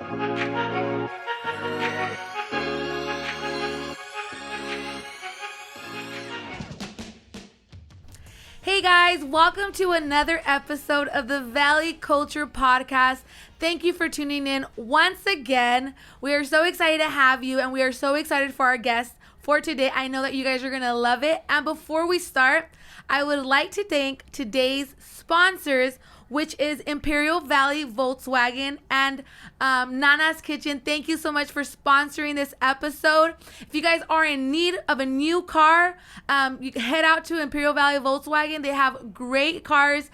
Hey guys, welcome to another episode of the Valley Culture Podcast. Thank you for tuning in once again. We are so excited to have you, and we are so excited for our guest for today. I know that you guys are going to love it. And before we start, I would like to thank today's sponsors, which is Imperial Valley Volkswagen and Nana's Kitchen. Thank you so much for sponsoring this episode. If you guys are in need of a new car, you can head out to Imperial Valley Volkswagen. They have great cars,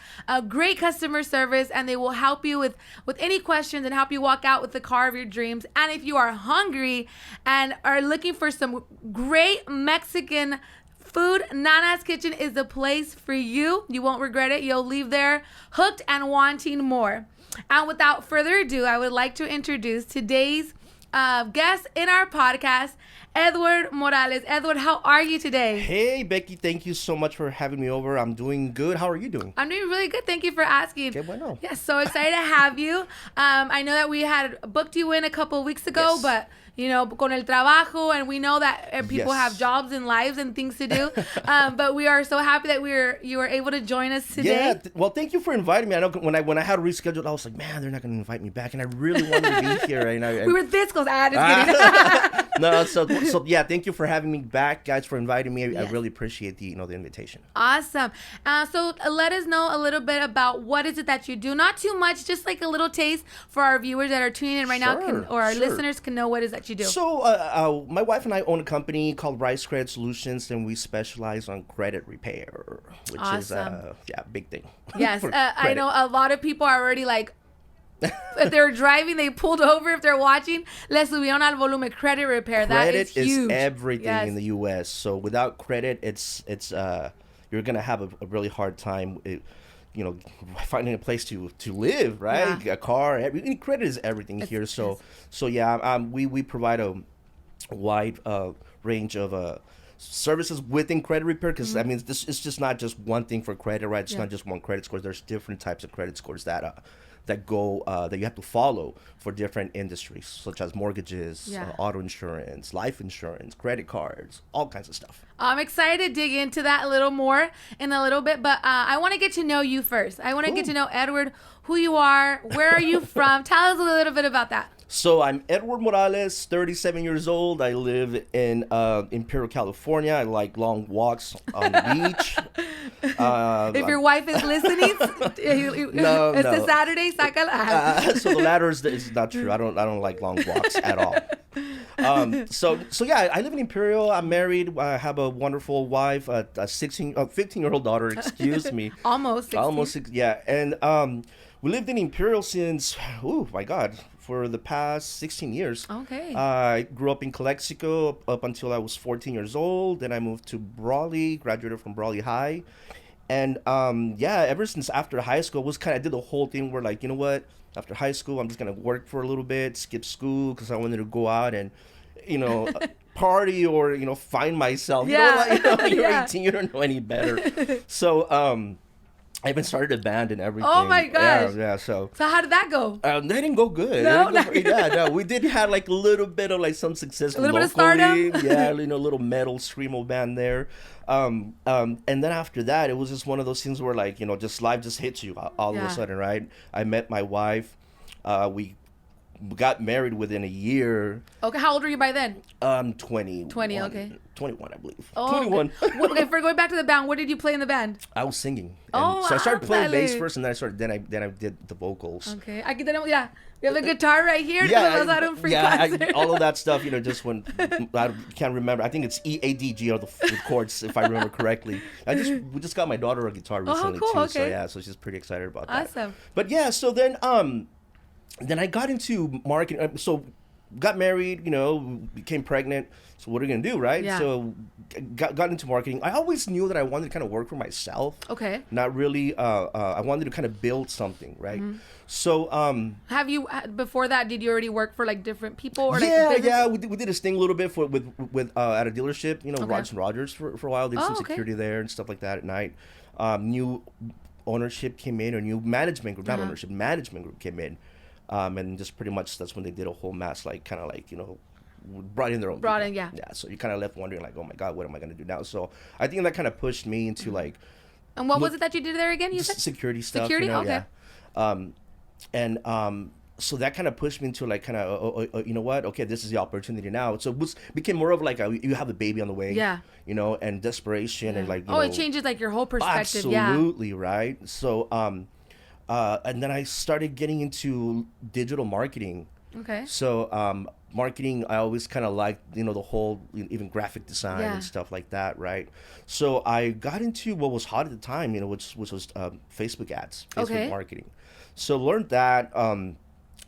great customer service, and they will help you with any questions and help you walk out with the car of your dreams. And if you are hungry and are looking for some great Mexican food, Nana's Kitchen is the place for you. You won't regret it. You'll leave there hooked and wanting more. And without further ado, I would like to introduce today's guest in our podcast, Edward Morales. Edward, how are you today? Hey, Becky. Thank you so much for having me over. I'm doing good. How are you doing? I'm doing really good. Thank you for asking. Que bueno. Yeah, so excited to have you. I know that we had booked you in a couple of weeks ago, Yes. but you know, con el trabajo, and we know that people Yes. have jobs and lives and things to do. But we are so happy that you were able to join us today. Yeah. Well, thank you for inviting me. I know when I had rescheduled, I was like, man, they're not going to invite me back, and I really wanted to be here. And We were this close. Just kidding. No, so yeah, thank you for having me back, guys, for inviting me. Yes. I really appreciate the invitation. Awesome. So let us know a little bit about what is it that you do. Not too much, just like a little taste for our viewers that are tuning in right now, or our listeners can know what it is that you do. So my wife and I own a company called Rice Credit Solutions, and we specialize on credit repair, which is a big thing. Yes, for I know credit. a lot of people are already like, if they're driving, they pulled over. If they're watching, le subieron al volumen. Credit repair, that is Credit huge. is everything Yes. in the U.S. So without credit, it's you're gonna have a really hard time. Finding a place to live, right? Yeah. A car, credit is everything here. So yeah, we provide a wide range of services within credit repair, because I mean, it's just not just one thing for credit, right? It's not just one credit score. There's different types of credit scores that you have to follow for different industries, such as mortgages, auto insurance, life insurance, credit cards, all kinds of stuff. I'm excited to dig into that a little more in a little bit, but I want to get to know you first. I want to get to know Edward, who you are, where are you from? Tell us a little bit about that. So I'm Edward Morales, 37 years old. I live in Imperial, California. I like long walks on the beach. If your wife is listening, No. a Saturday, sácala. So the latter is not true. I don't like long walks at all. So yeah, I live in Imperial. I'm married. I have a wonderful wife, a 15-year-old daughter. Excuse me. Almost 16. Yeah. And we lived in Imperial since, oh my God, for the past 16 years. Okay. I grew up in Calexico up until I was 14 years old. Then I moved to Brawley, graduated from Brawley High. And ever since after high school, I did the whole thing where, like, you know what? After high school, I'm just going to work for a little bit, skip school, because I wanted to go out and, party or, find myself. Yeah. You're 18, you don't know any better. So, I even started a band and everything. Oh my gosh. Yeah. So how did that go? they didn't go good. No? No. We did have like a little bit of like some success. A little locally. bit of stardom? Yeah, a little metal screamo band there. And then after that, it was just one of those things where, like, just life just hits you all of a sudden, right? I met my wife. We got married within a year. Okay, how old were you by then? 20. 20, okay. 21, I believe. Oh, 21. Okay, for going back to the band, what did you play in the band? I was singing. Oh, so I started playing bass ándale. first, and then I did the vocals. Okay, aquí tenemos, we have a guitar right here. All of that stuff, just when I can't remember. I think it's EADG are the chords, if I remember correctly. We just got my daughter a guitar recently cool, too. okay. So she's pretty excited about that. Awesome. But yeah, so then I got into marketing. So got married, became pregnant. So what are you gonna do, right? Yeah. So got into marketing. I always knew that I wanted to kind of work for myself. Okay. Not really. I wanted to kind of build something, right? Mm-hmm. So have you before that? Did you already work for like different people or we did this thing a little bit with at a dealership, Okay. Rogers and Rogers for a while. Did some security there and stuff like that at night. New ownership came in, or new management group, not ownership, management group came in. And just pretty much that's when they did a whole mass, like kind of like, brought in their own Brought people. in, yeah. Yeah, so you kind of left wondering like, oh my God, what am I going to do now? So I think that kind of pushed me into like, And what was it that you did there again? You said security stuff. security. Okay. Yeah. So that kind of pushed me into like kind of, you know what? Okay, this is the opportunity now. So it became more of like you have a baby on the way. Yeah. And desperation and like. It changes like your whole perspective. Absolutely, right. So and then I started getting into digital marketing. Okay. So marketing, I always kind of liked, the whole even graphic design and stuff like that, right? So I got into what was hot at the time, which was Facebook ads, Facebook marketing. So learned that,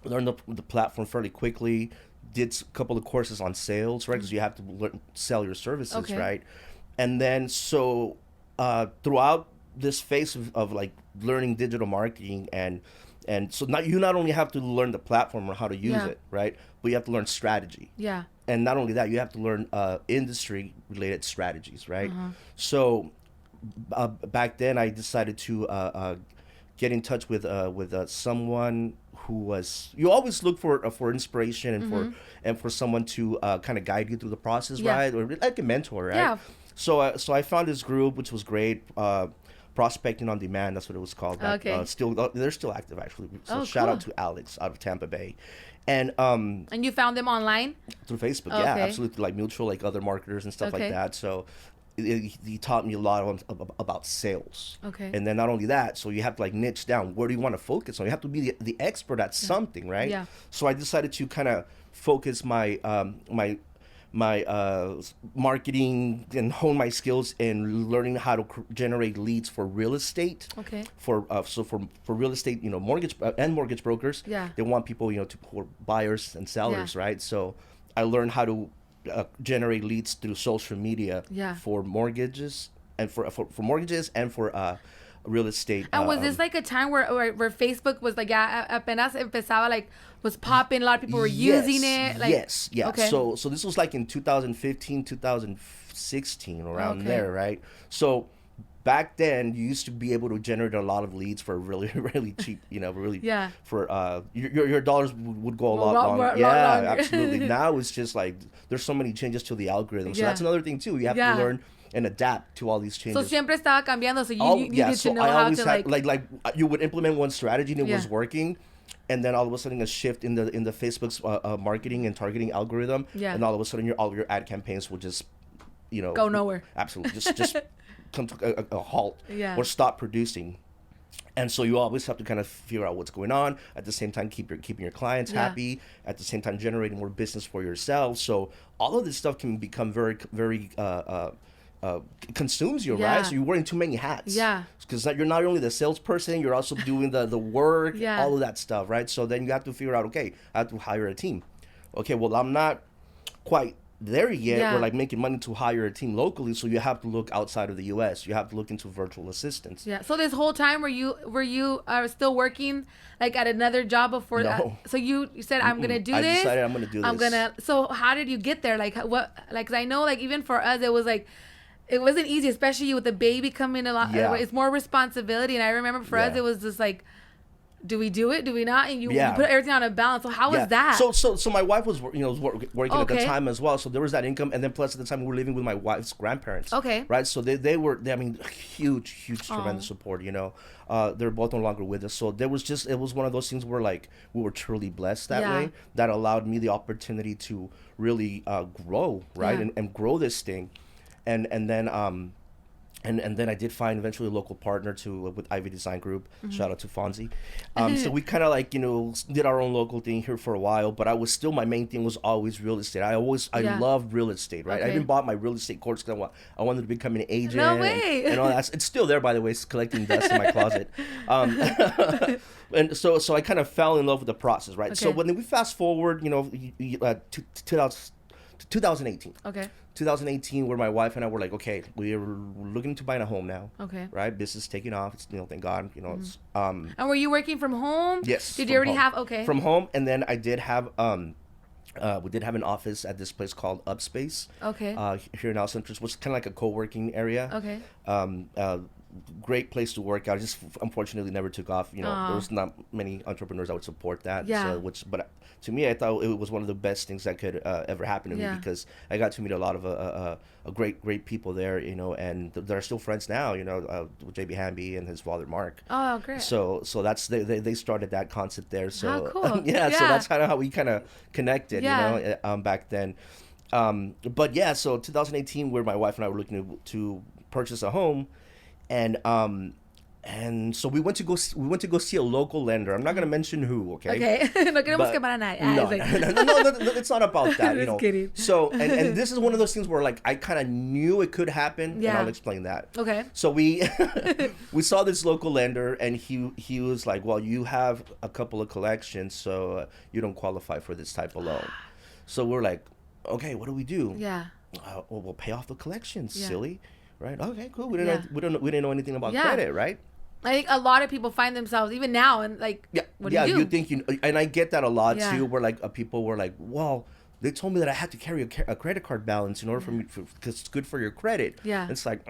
learned the platform fairly quickly. Did a couple of courses on sales, right? Because you have to sell your services, right? And then so throughout this phase of like learning digital marketing and so you not only have to learn the platform or how to use it, right? But you have to learn strategy. Yeah. And not only that, you have to learn industry related strategies, right? So back then I decided to get in touch with someone who was. You always look for inspiration and for someone to kind of guide you through the process, right? Or like a mentor, right? Yeah. So I found this group, which was great. Prospecting on Demand, that's what it was called. Okay. They're still active actually. So Oh, shout out cool. to Alex out of Tampa Bay, and you found them online? through Facebook, Okay. yeah, absolutely, like mutual, like other marketers and stuff like that. So he taught me a lot about sales. Okay. And then not only that, so you have to like niche down. Where do you want to focus on? You have to be the expert at something, right? Yeah. So I decided to kind of focus my marketing and hone my skills in learning how to generate leads for real estate. Okay. For real estate, mortgage and mortgage brokers. Yeah. They want people, for buyers and sellers, right? So I learned how to generate leads through social media. Yeah. For mortgages and for mortgages and for real estate. And was this like a time where Facebook was like, apenas empezaba, like was popping, a lot of people were using it? Like, yes, yeah. Okay. So this was like in 2015, 2016, around there, right? So back then, you used to be able to generate a lot of leads for really, really cheap, for your dollars would go a lot longer. Yeah, absolutely. Now it's just like there's so many changes to the algorithm. So that's another thing too. You have to learn and adapt to all these changes. So siempre estaba cambiando. So you needed to know I how always to had, like you would implement one strategy and it was working, and then all of a sudden a shift in the Facebook's marketing and targeting algorithm, and all of a sudden all your ad campaigns will just go nowhere. Absolutely, just come to a halt or stop producing. And so you always have to kind of figure out what's going on. At the same time, keeping your clients happy. At the same time, generating more business for yourself. So all of this stuff can become very, very consumes you, right? So you're wearing too many hats. Yeah. Because you're not only the salesperson, you're also doing the work, all of that stuff, right? So then you have to figure out, okay, I have to hire a team. Okay, well, I'm not quite there yet. We're like making money to hire a team locally, so you have to look outside of the U.S. You have to look into virtual assistants. Yeah. So this whole time, were you still working like at another job before that? No. So you said, I'm gonna do this. I decided I'm gonna do this. So how did you get there? Like what? Like, 'cause I know, like, even for us, it was like. It wasn't easy, especially with the baby coming a lot. Yeah. It's more responsibility. And I remember for us, it was just like, do we do it? Do we not? And you put everything on a balance. So how was that? So my wife was working at the time as well. So there was that income, and then plus at the time we were living with my wife's grandparents. Okay. Right. So they were huge tremendous support. They're both no longer with us. So it was one of those things where like we were truly blessed that way. That allowed me the opportunity to really grow, right, and grow this thing. And then I did find eventually a local partner with Ivy Design Group. Shout out to Fonzie. So we kind of like did our own local thing here for a while. But my main thing was always real estate. I loved real estate, right? I even bought my real estate course because I wanted to become an agent. No way. And all that. It's still there, by the way. It's collecting dust in my closet. And so I kind of fell in love with the process, right? Okay. So when we fast forward, 2018. Okay. 2018, where my wife and I were like, okay, we're looking to buying a home now. Okay. Right? Business taking off. It's, thank God, it's, And were you working from home? Yes. Did you already have, okay. From home. And then I did have, we did have an office at this place called Upspace. Okay. Here in El Centro, which is kind of like a co-working area. Okay. great place to work out. Just unfortunately never took off. You know, there was not many entrepreneurs that would support that. Yeah. So, but to me, I thought it was one of the best things that could ever happen to me, because I got to meet a lot of great people there. You know, and they're still friends now. You know, with JB Hamby and his father Mark. Oh, great. So that's they started that concept there. So how cool. yeah, so that's kind of how we kind of connected. Yeah. You know, back then. But yeah, so 2018, where my wife and I were looking to purchase a home, and so we went to go see a local lender. I'm not gonna mention who, okay? Okay. No queremos quemar a nadie. No, Like... no, it's not about that. You know. Kidding. So and this is one of those things where like I kind of knew it could happen, and I'll explain that. Okay. So we saw this local lender, and he was like, well, you have a couple of collections, so you don't qualify for this type of loan. So we're like, okay, what do we do? Yeah. Well, we'll pay off the collections, Yeah. silly, right? Okay, cool. We didn't know anything about credit, right? I think a lot of people find themselves even now and like, what do you do? You think and I get that a lot Yeah. too. Where like people were like, well, they told me that I had to carry a credit card balance in order for me, because it's good for your credit. Yeah. It's like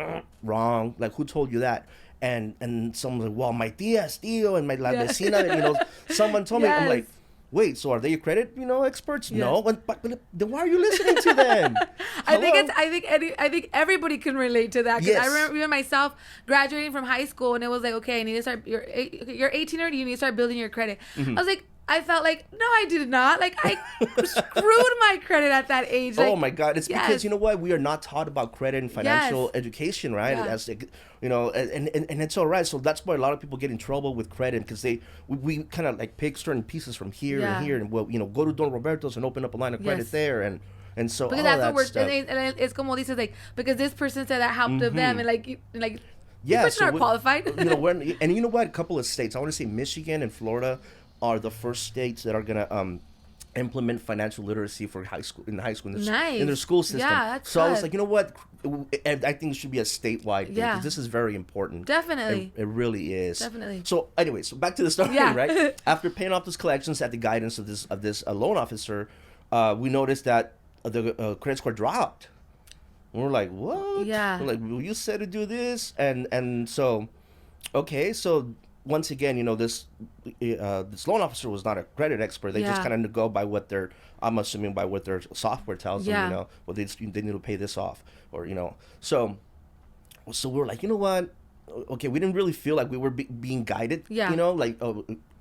wrong. Like, who told you that? And someone's like, well, my tío and my la vecina, you know, someone told me. I'm like, wait, so are they your credit, experts? Yeah. No, but then why are you listening to them? I think everybody can relate to that. 'Cause Yes. I remember even myself graduating from high school, and it was like, okay, I need to start. You're 18 already. You need to start building your credit. Mm-hmm. I was like, I felt like, no, I did not. Like, I screwed my credit at that age. Like, oh my God! It's because you know what, we are not taught about credit and financial education, right? Yeah. As and it's all right. So that's why a lot of people get in trouble with credit, because we kind of like pick certain pieces from here and here, and go to Don Roberto's and open up a line of credit there, and so because all that's that what stuff. and it's como dices, like, because this person said that helped them, and like Yeah, this person are qualified. And you know what? A couple of states, I want to say Michigan and Florida, are the first states that are gonna implement financial literacy for high school in their school system. Yeah, that's so good. I was like, you know what? I think it should be a statewide thing, because this is very important. Definitely. It really is. Definitely. So anyway, so back to the story, right? After paying off those collections at the guidance of this loan officer, we noticed that the credit score dropped. And we're like, what? Yeah. We're like, well, you said to do this, and so, okay, so once again, this loan officer was not a credit expert. They just kind of go by what I'm assuming by what their software tells them. Well, they need to pay this off, or So we're like, you know what? Okay, we didn't really feel like we were being guided.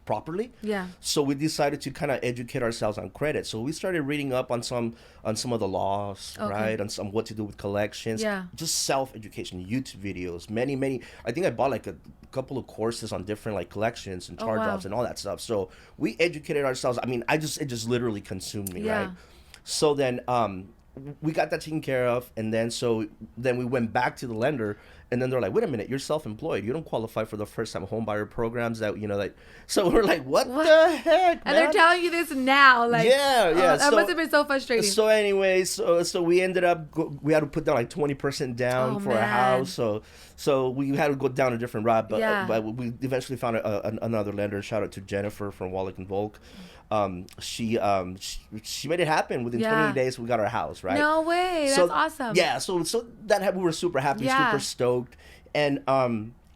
Properly. Yeah. So we decided to kind of educate ourselves on credit. So we started reading up on some of the laws, right? On some what to do with collections. Yeah. Just self-education, YouTube videos, many. I think I bought like a couple of courses on different like collections and charge-offs and all that stuff. So we educated ourselves. I mean, it just literally consumed me, right? So then we got that taken care of, and then we went back to the lender. And then they're like, wait a minute, you're self-employed. You don't qualify for the first-time homebuyer programs that. So we're like, what the heck, man? And they're telling you this now, like, yeah. That must have been so frustrating. So anyway, so we ended up we had to put down like 20% down for a house. So we had to go down a different route, but we eventually found another lender. Shout out to Jennifer from Wallach and Volk. She made it happen within 20 days. We got our house, right? No way. That's awesome. Yeah. So we were super happy, super stoked. And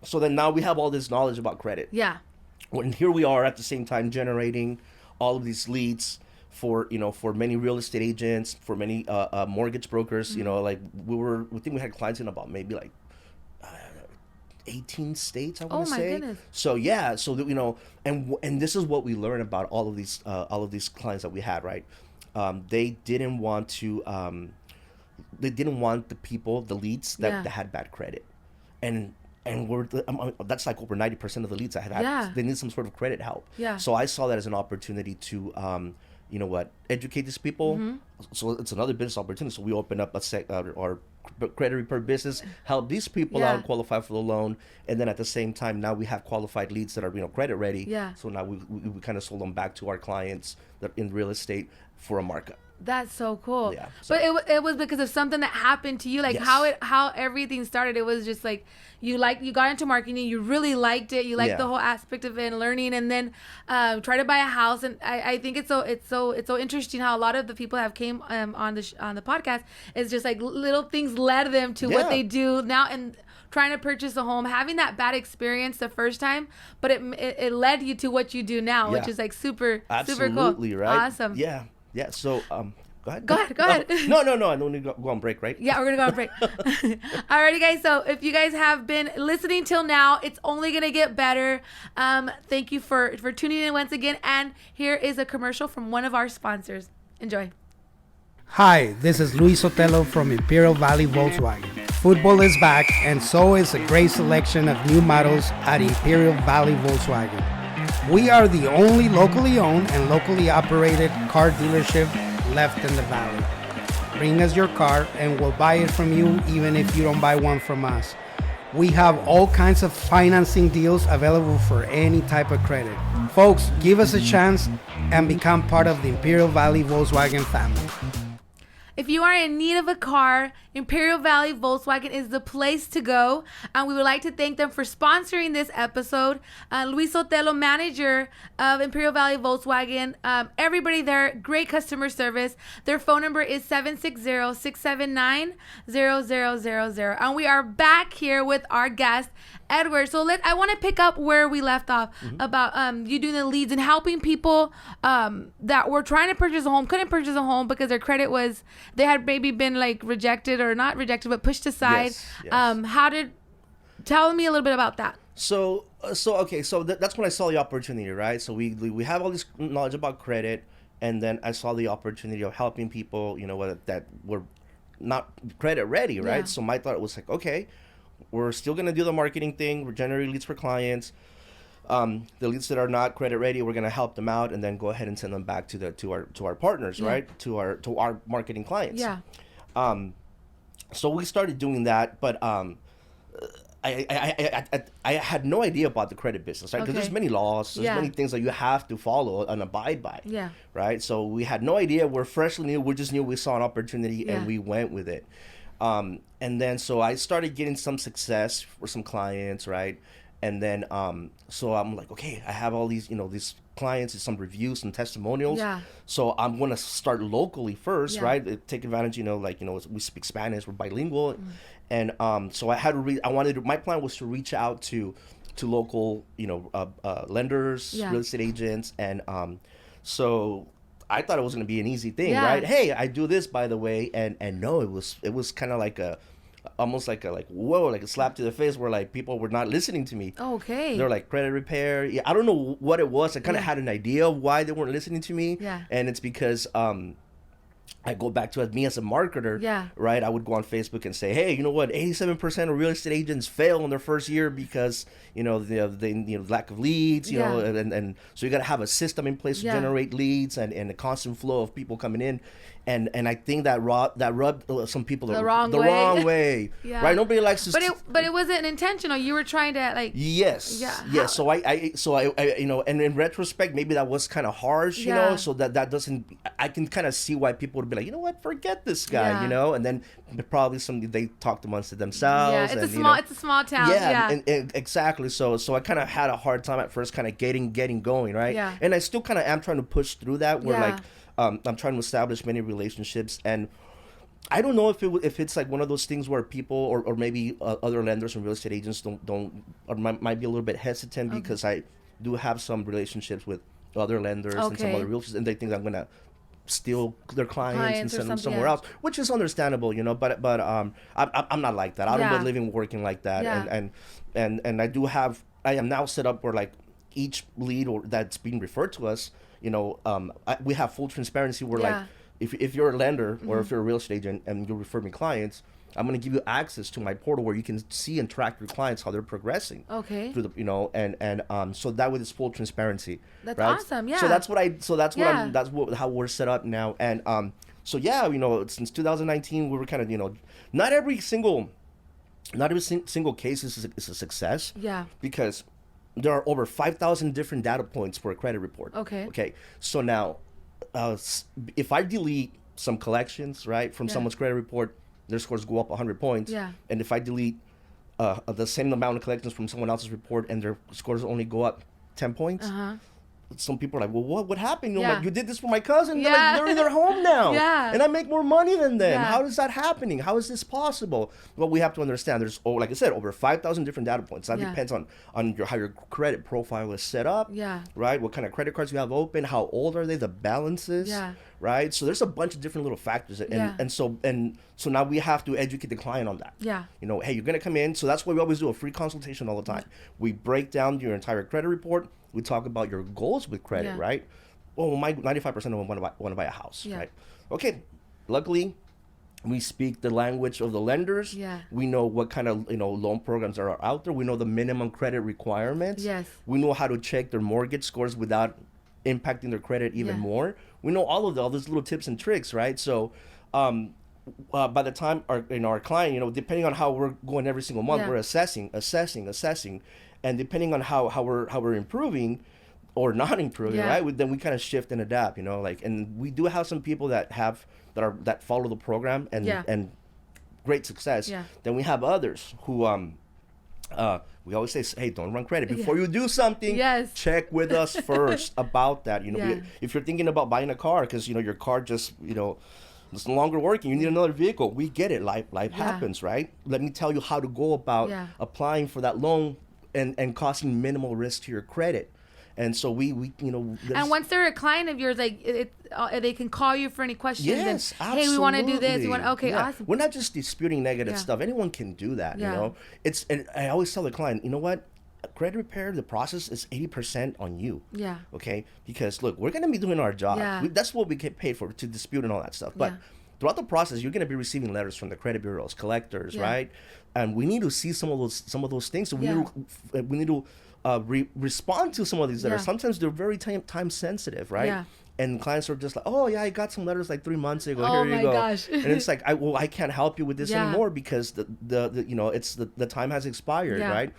so then now we have all this knowledge about credit. Yeah. And here we are at the same time generating all of these leads for many real estate agents, for many mortgage brokers. We think we had clients in about maybe like 18 states, I want to say. Oh my goodness. So yeah, and this is what we learned about all of these clients that we had, right? They didn't want the people, the leads that had bad credit, and that's like over 90% of the leads I had. Yeah. They need some sort of credit help. Yeah. So I saw that as an opportunity to educate these people. Mm-hmm. So it's another business opportunity. So we open up our credit repair business, help these people out, qualify for the loan, and then at the same time, now we have qualified leads that are credit ready. Yeah. So now we kind of sold them back to our clients that in real estate for a markup. That's so cool. Yeah, so. But it was because of something that happened to you, like how everything started. It was just like you got into marketing, you really liked it, you liked the whole aspect of it and learning, and then tried to buy a house. And I think it's so interesting how a lot of the people have came on the podcast. It's just like little things led them to what they do now, and trying to purchase a home, having that bad experience the first time, but it led you to what you do now, which is like super cool. Absolutely, right? Awesome. Yeah. So go ahead. Go ahead. No. I don't need to go on break, right? Yeah, we're gonna go on break. Alrighty, guys. So if you guys have been listening till now, it's only gonna get better. Thank you for tuning in once again. And here is a commercial from one of our sponsors. Enjoy. Hi, this is Luis Sotelo from Imperial Valley Volkswagen. Football is back, and so is a great selection of new models at Imperial Valley Volkswagen. We are the only locally owned and locally operated car dealership left in the valley. Bring us your car and we'll buy it from you even if you don't buy one from us. We have all kinds of financing deals available for any type of credit. Folks, give us a chance and become part of the Imperial Valley Volkswagen family. If you are in need of a car, Imperial Valley Volkswagen is the place to go. And we would like to thank them for sponsoring this episode. Luis Sotelo, manager of Imperial Valley Volkswagen. Everybody there, great customer service. Their phone number is 760-679-0000. And we are back here with our guest, Edward. So I want to pick up where we left off about you doing the leads and helping people that were trying to purchase a home, couldn't purchase a home because their credit was, they had maybe been like rejected or not rejected, but pushed aside. Yes. Tell me a little bit about that. So that's when I saw the opportunity, right? So we have all this knowledge about credit, and then I saw the opportunity of helping people, that were not credit ready, right? Yeah. So my thought was like, okay, we're still going to do the marketing thing. We're generating leads for clients. The leads that are not credit ready, we're going to help them out and then go ahead and send them back to our partners, right? To our marketing clients. Yeah. So we started doing that, but I had no idea about the credit business, right? Because there's many laws, there's many things that you have to follow and abide by. Yeah. Right. So we had no idea. We're freshly new. We just knew we saw an opportunity and we went with it. And then so I started getting some success for some clients, right? And then so I'm like, okay, I have all these, these clients, some reviews, some testimonials. Yeah. So I'm gonna start locally first, right? Take advantage, we speak Spanish, we're bilingual, and so I had to my plan was to reach out to local, lenders, real estate agents, and so I thought it was gonna be an easy thing, right? Hey, I do this, by the way, and no, it was kind of like almost like a slap to the face, where like people were not listening to me. Okay. They're like, credit repair. Yeah, I don't know what it was. I kind of had an idea of why they weren't listening to me. Yeah. And it's because I go back to me as a marketer. Yeah. Right. I would go on Facebook and say, hey, you know what? 87% of real estate agents fail in their first year because the lack of leads. And so you got to have a system in place to generate leads and a constant flow of people coming in. And I think that rubbed some people the wrong way. Yeah. Right? Nobody likes to. But it wasn't intentional. You were trying to like. Yes. Yeah. Yes. So I and in retrospect, maybe that was kind of harsh, so that doesn't. I can kind of see why people would be like, you know what, forget this guy, and then probably they talked amongst themselves. Yeah, it's a small town. Yeah. And exactly. So I kind of had a hard time at first, kind of getting going, right? Yeah. And I still kind of am trying to push through that. Where like. I'm trying to establish many relationships, and I don't know if it's like one of those things where people or maybe other lenders and real estate agents don't or might be a little bit hesitant because I do have some relationships with other lenders and some other realtors, and they think I'm gonna steal their clients and send them somewhere else, which is understandable, But I'm not like that. I don't believe in working like that, and I am now set up where like each lead that's being referred to us. We have full transparency where like if you're a lender or if you're a real estate agent and you refer me clients, I'm going to give you access to my portal where you can see and track your clients, how they're progressing. Okay. Through the and so that way it's full transparency. That's right? Awesome. Yeah. So how we're set up now. And since 2019 we were kind of not every single case is a success. Yeah. Because there are over 5,000 different data points for a credit report. Okay. So now, if I delete some collections, right, from someone's credit report, their scores go up 100 points. Yeah. And if I delete the same amount of collections from someone else's report and their scores only go up 10 points, some people are like, well, what happened? You know, Yeah. like, you did this for my cousin. Yeah. They're in their home now. Yeah. And I make more money than them. Yeah. How is that happening? How is this possible? Well, we have to understand there's, like I said, over 5,000 different data points. That depends on how your credit profile is set up. Yeah. Right? What kind of credit cards you have open, how old are they, the balances. Yeah. Right? So there's a bunch of different little factors. And so now we have to educate the client on that. Yeah. You know, hey, you're going to come in. So that's why we always do a free consultation all the time. We break down your entire credit report. We talk about your goals with credit, right? Well, 95% of them want to buy a house, right? Okay. Luckily, we speak the language of the lenders. Yeah. We know what kind of loan programs are out there. We know the minimum credit requirements. Yes. We know how to check their mortgage scores without impacting their credit even more. We know all these little tips and tricks, right? So, by the time our client, depending on how we're going every single month, we're assessing, and depending on how we're improving or not improving, right? Then we kind of shift and adapt, and we do have some people that follow the program and great success. Yeah. Then we have others who we always say, hey, don't run credit before you do something. Yes. Check with us first about that. If you're thinking about buying a car because your car just it's no longer working, you need another vehicle. We get it. Life happens, right? Let me tell you how to go about applying for that loan and causing minimal risk to your credit. And so we and once they're a client of yours, like they can call you for any questions. Yes, and, hey, we want to do this. Awesome. We're not just disputing negative stuff. Anyone can do that. And I always tell the client, you know what? Credit repair, the process is 80% on you. Yeah. Okay? Because look, we're going to be doing our job. Yeah. That's what we get paid for, to dispute and all that stuff. But throughout the process, you're going to be receiving letters from the credit bureaus, collectors, right? And we need to see some of those things. So we need to respond to some of these letters. Sometimes they're very time sensitive, right? Yeah. And clients are just like, oh yeah, I got some letters like 3 months ago. Oh Here you go. Gosh. And it's like, I can't help you with this anymore because the time has expired, right?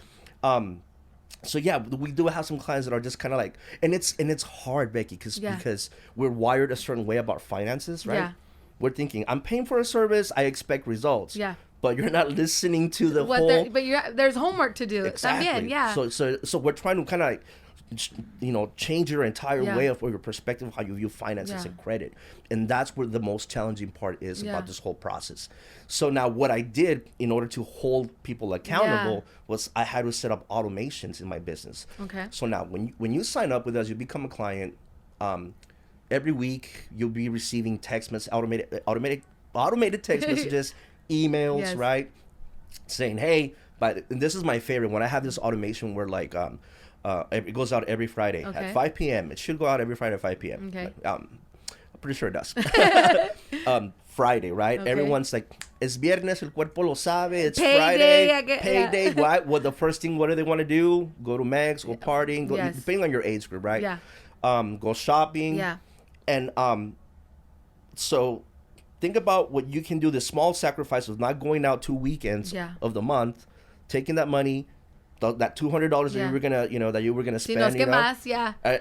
So yeah, we do have some clients that are just kind of like, and it's hard, Becky, because we're wired a certain way about finances, right? Yeah. We're thinking, I'm paying for a service, I expect results. Yeah. But you're not listening to the whole. But there's homework to do. Exactly. También, yeah. So we're trying to kind of like, change your entire way of your perspective of how you view finances and credit, and that's where the most challenging part is about this whole process. So now what I did in order to hold people accountable was I had to set up automations in my business. Okay. So now when you sign up with us, you become a client. Every week you'll be receiving text messages, automated text messages, emails, right? Saying, hey, and this is my favorite when I have this automation where like it goes out every Friday at 5 p.m. It should go out every Friday at 5 p.m. Okay. I'm pretty sure it does. Friday, right? Okay. Everyone's like, es viernes, el cuerpo lo sabe. It's Friday. Payday. What? Well, the first thing, what do they want to do? Go to Mex, go partying, depending on your age group, right? Yeah. Go shopping. Yeah. And so think about what you can do, the small sacrifice of not going out 2 weekends of the month, taking that money, that $200 that you were gonna spend,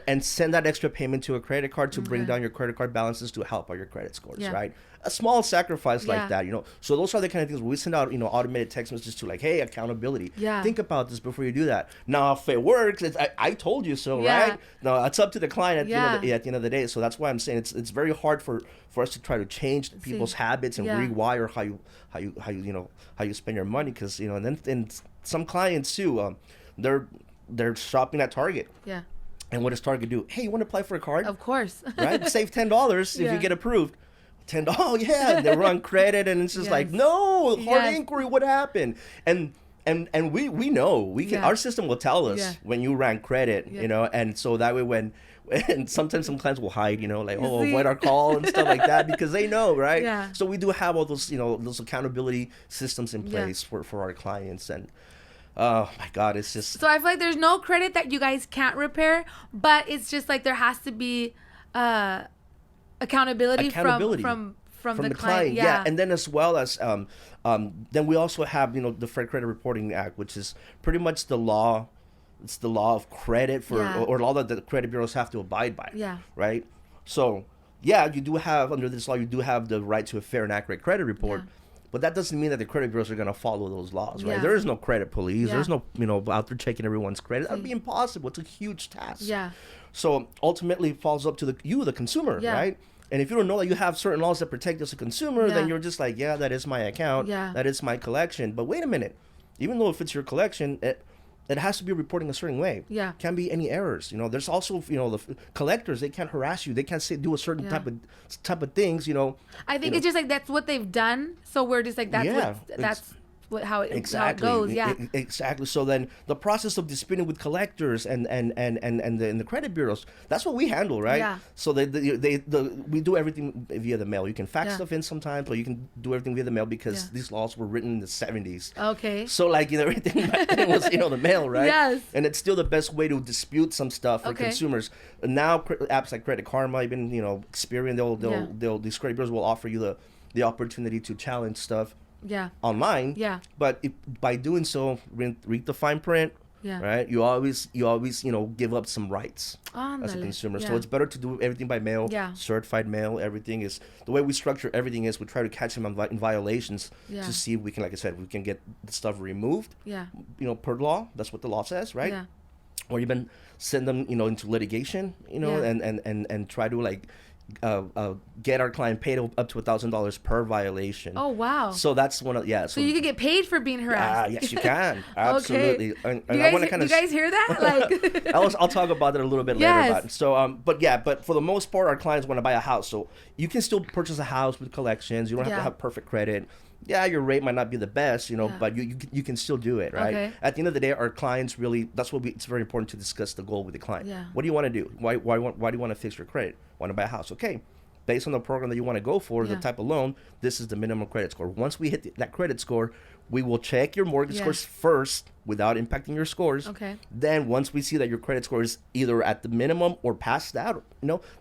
and send that extra payment to a credit card to bring down your credit card balances to help out your credit scores, right? A small sacrifice like that, So those are the kind of things where we send out, automated text messages to like, hey, accountability. Yeah. Think about this before you do that. Now, if it works, I told you so, right? No, it's up to the client at the end of the day. So that's why I'm saying it's very hard for us to try to change people's habits and rewire how you spend your money, because and some clients too, they're shopping at Target. Yeah. And what does Target do? Hey, you want to apply for a card? Of course. Right? Save $10 if you get approved. Oh yeah, they run credit, and it's just like, no, hard inquiry, what happened? And we know we can. Our system will tell us when you ran credit, and so that way and sometimes some clients will hide, like, avoid our call and stuff like that, because they know, right? Yeah. So we do have all those, those accountability systems in place for our clients, and oh my God, it's just. So I feel like there's no credit that you guys can't repair, but it's just like there has to be accountability from the client. Yeah. And then as well as then we also have the Fair Credit Reporting Act, which is pretty much the law. It's the law of credit or law that the credit bureaus have to abide by. Yeah. Right. So you do have, under this law, you do have the right to a fair and accurate credit report. But that doesn't mean that the credit bureaus are going to follow those laws, right? Yeah. There is no credit police. Yeah. There's no, out there checking everyone's credit. That would be impossible. It's a huge task. Yeah. So ultimately, it falls up to the consumer, Yeah. right? And if you don't know that you have certain laws that protect you as a consumer, Yeah. then you're just like, yeah, that is my account. Yeah. That is my collection. But wait a minute. Even though if it's your collection, it has to be reporting a certain way. Yeah. Can't be any errors. There's also, the collectors, they can't harass you. They can't do a certain Yeah. type of things, I think it's just like that's what they've done. So we're just like, how it goes. Yeah. Exactly. So then the process of disputing with collectors and the credit bureaus, that's what we handle, right? Yeah. So we do everything via the mail. You can fax Yeah. stuff in sometimes, but you can do everything via the mail because Yeah. these laws were written in the 70s. Okay. So like everything back then was the mail, right? Yes. And it's still the best way to dispute some stuff for Okay. consumers. Now apps like Credit Karma, even Experian, these credit bureaus will offer you the opportunity to challenge stuff Yeah. online. Yeah. But by doing so, read the fine print. Yeah. Right. You always give up some rights as a Ándale. consumer. So Yeah. it's better to do everything by mail. Yeah. Certified mail. Everything is the way we structure everything is we try to catch them in violations Yeah. to see if we can, like I said, we can get the stuff removed. Yeah. Per law. That's what the law says, right? Yeah. Or even send them into litigation. Yeah. And try to get our client paid up to $1,000 per violation. Oh wow. So that's one of So you could get paid for being harassed. yes, you can. Absolutely. Okay. And Do I want to you guys hear that? Like. I'll talk about that a little bit Yes. later. So, but for the most part, our clients want to buy a house. So you can still purchase a house with collections. You don't have Yeah. to have perfect credit. Yeah, your rate might not be the best, Yeah. but you can still do it, right? Okay. At the end of the day, our clients really, it's very important to discuss the goal with the client. Yeah. What do you want to do? Why do you want to fix your credit? Want to buy a house? Okay. Based on the program that you want to go for, the Yeah. type of loan, this is the minimum credit score. Once we hit that credit score, we will check your mortgage Yeah. scores first without impacting your scores. Okay. Then once we see that your credit score is either at the minimum or past that,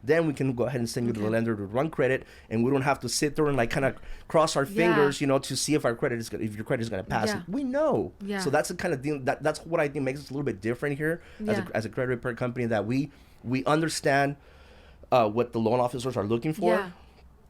then we can go ahead and send you to the Okay. lender to run credit, and we don't have to sit there and kind of cross our fingers, to see if your credit is going to pass. Yeah. We know. Yeah. So that's the kind of thing that's what I think makes us a little bit different here Yeah. as a credit repair company, that we understand what the loan officers are looking for. Yeah.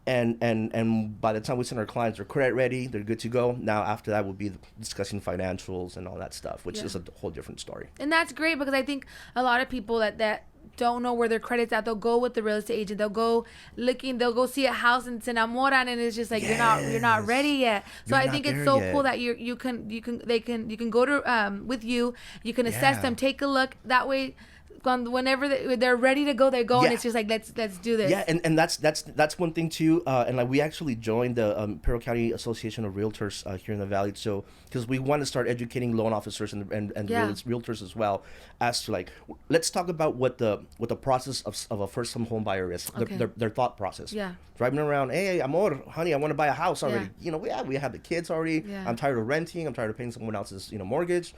And by the time we send our clients, they're credit ready, they're good to go. Now after that, we'll be discussing financials and all that stuff, which Yeah. is a whole different story. And that's great because I think a lot of people that don't know where their credit's at, they'll go with the real estate agent. They'll go see a house and se enamoran, and it's just like you're not ready yet. So You're I not think it's there so yet. cool that you can go to with you. You can assess Yeah. them, take a look. That way, whenever they're ready to go, they go, and Yeah. it's just like let's do this. Yeah, and that's one thing too. And we actually joined the Imperial County Association of Realtors here in the Valley. So because we want to start educating loan officers and Yeah. realtors as well, as to let's talk about what the process of a first home buyer is. Okay. Their thought process. Yeah. Driving around, hey amor, honey, I want to buy a house already. Yeah. We have the kids already. Yeah. I'm tired of renting. I'm tired of paying someone else's mortgage.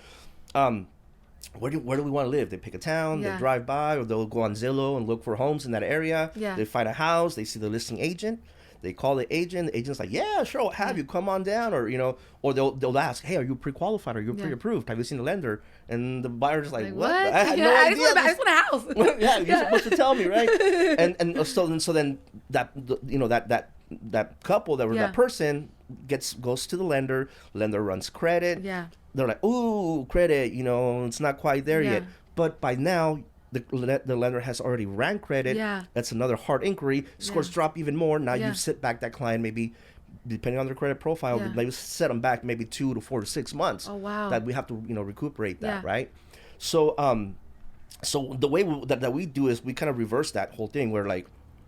Where do we want to live? They pick a town, Yeah. they drive by, or they'll go on Zillow and look for homes in that area. Yeah. They find a house, they see the listing agent, they call the agent's like, yeah, sure, I'll have you come on down, or or they'll ask, hey, are you pre-qualified? Are you Yeah. pre-approved? Have you seen the lender? And the buyer's like, what? What? I had no I idea. just want a house. Yeah, you're supposed to tell me, right? And so then that couple Yeah. that person goes to the lender runs credit. Yeah. They're like, ooh, credit, it's not quite there Yeah. yet. But by now, the lender has already ran credit. Yeah. That's another hard inquiry. Scores Yeah. drop even more. Now Yeah. you sit back that client maybe, depending on their credit profile, Yeah. maybe set them back maybe 2 to 4 to 6 months. Oh, wow. That we have to recuperate that, Yeah. right? So so the way that we do is we kind of reverse that whole thing. We're like,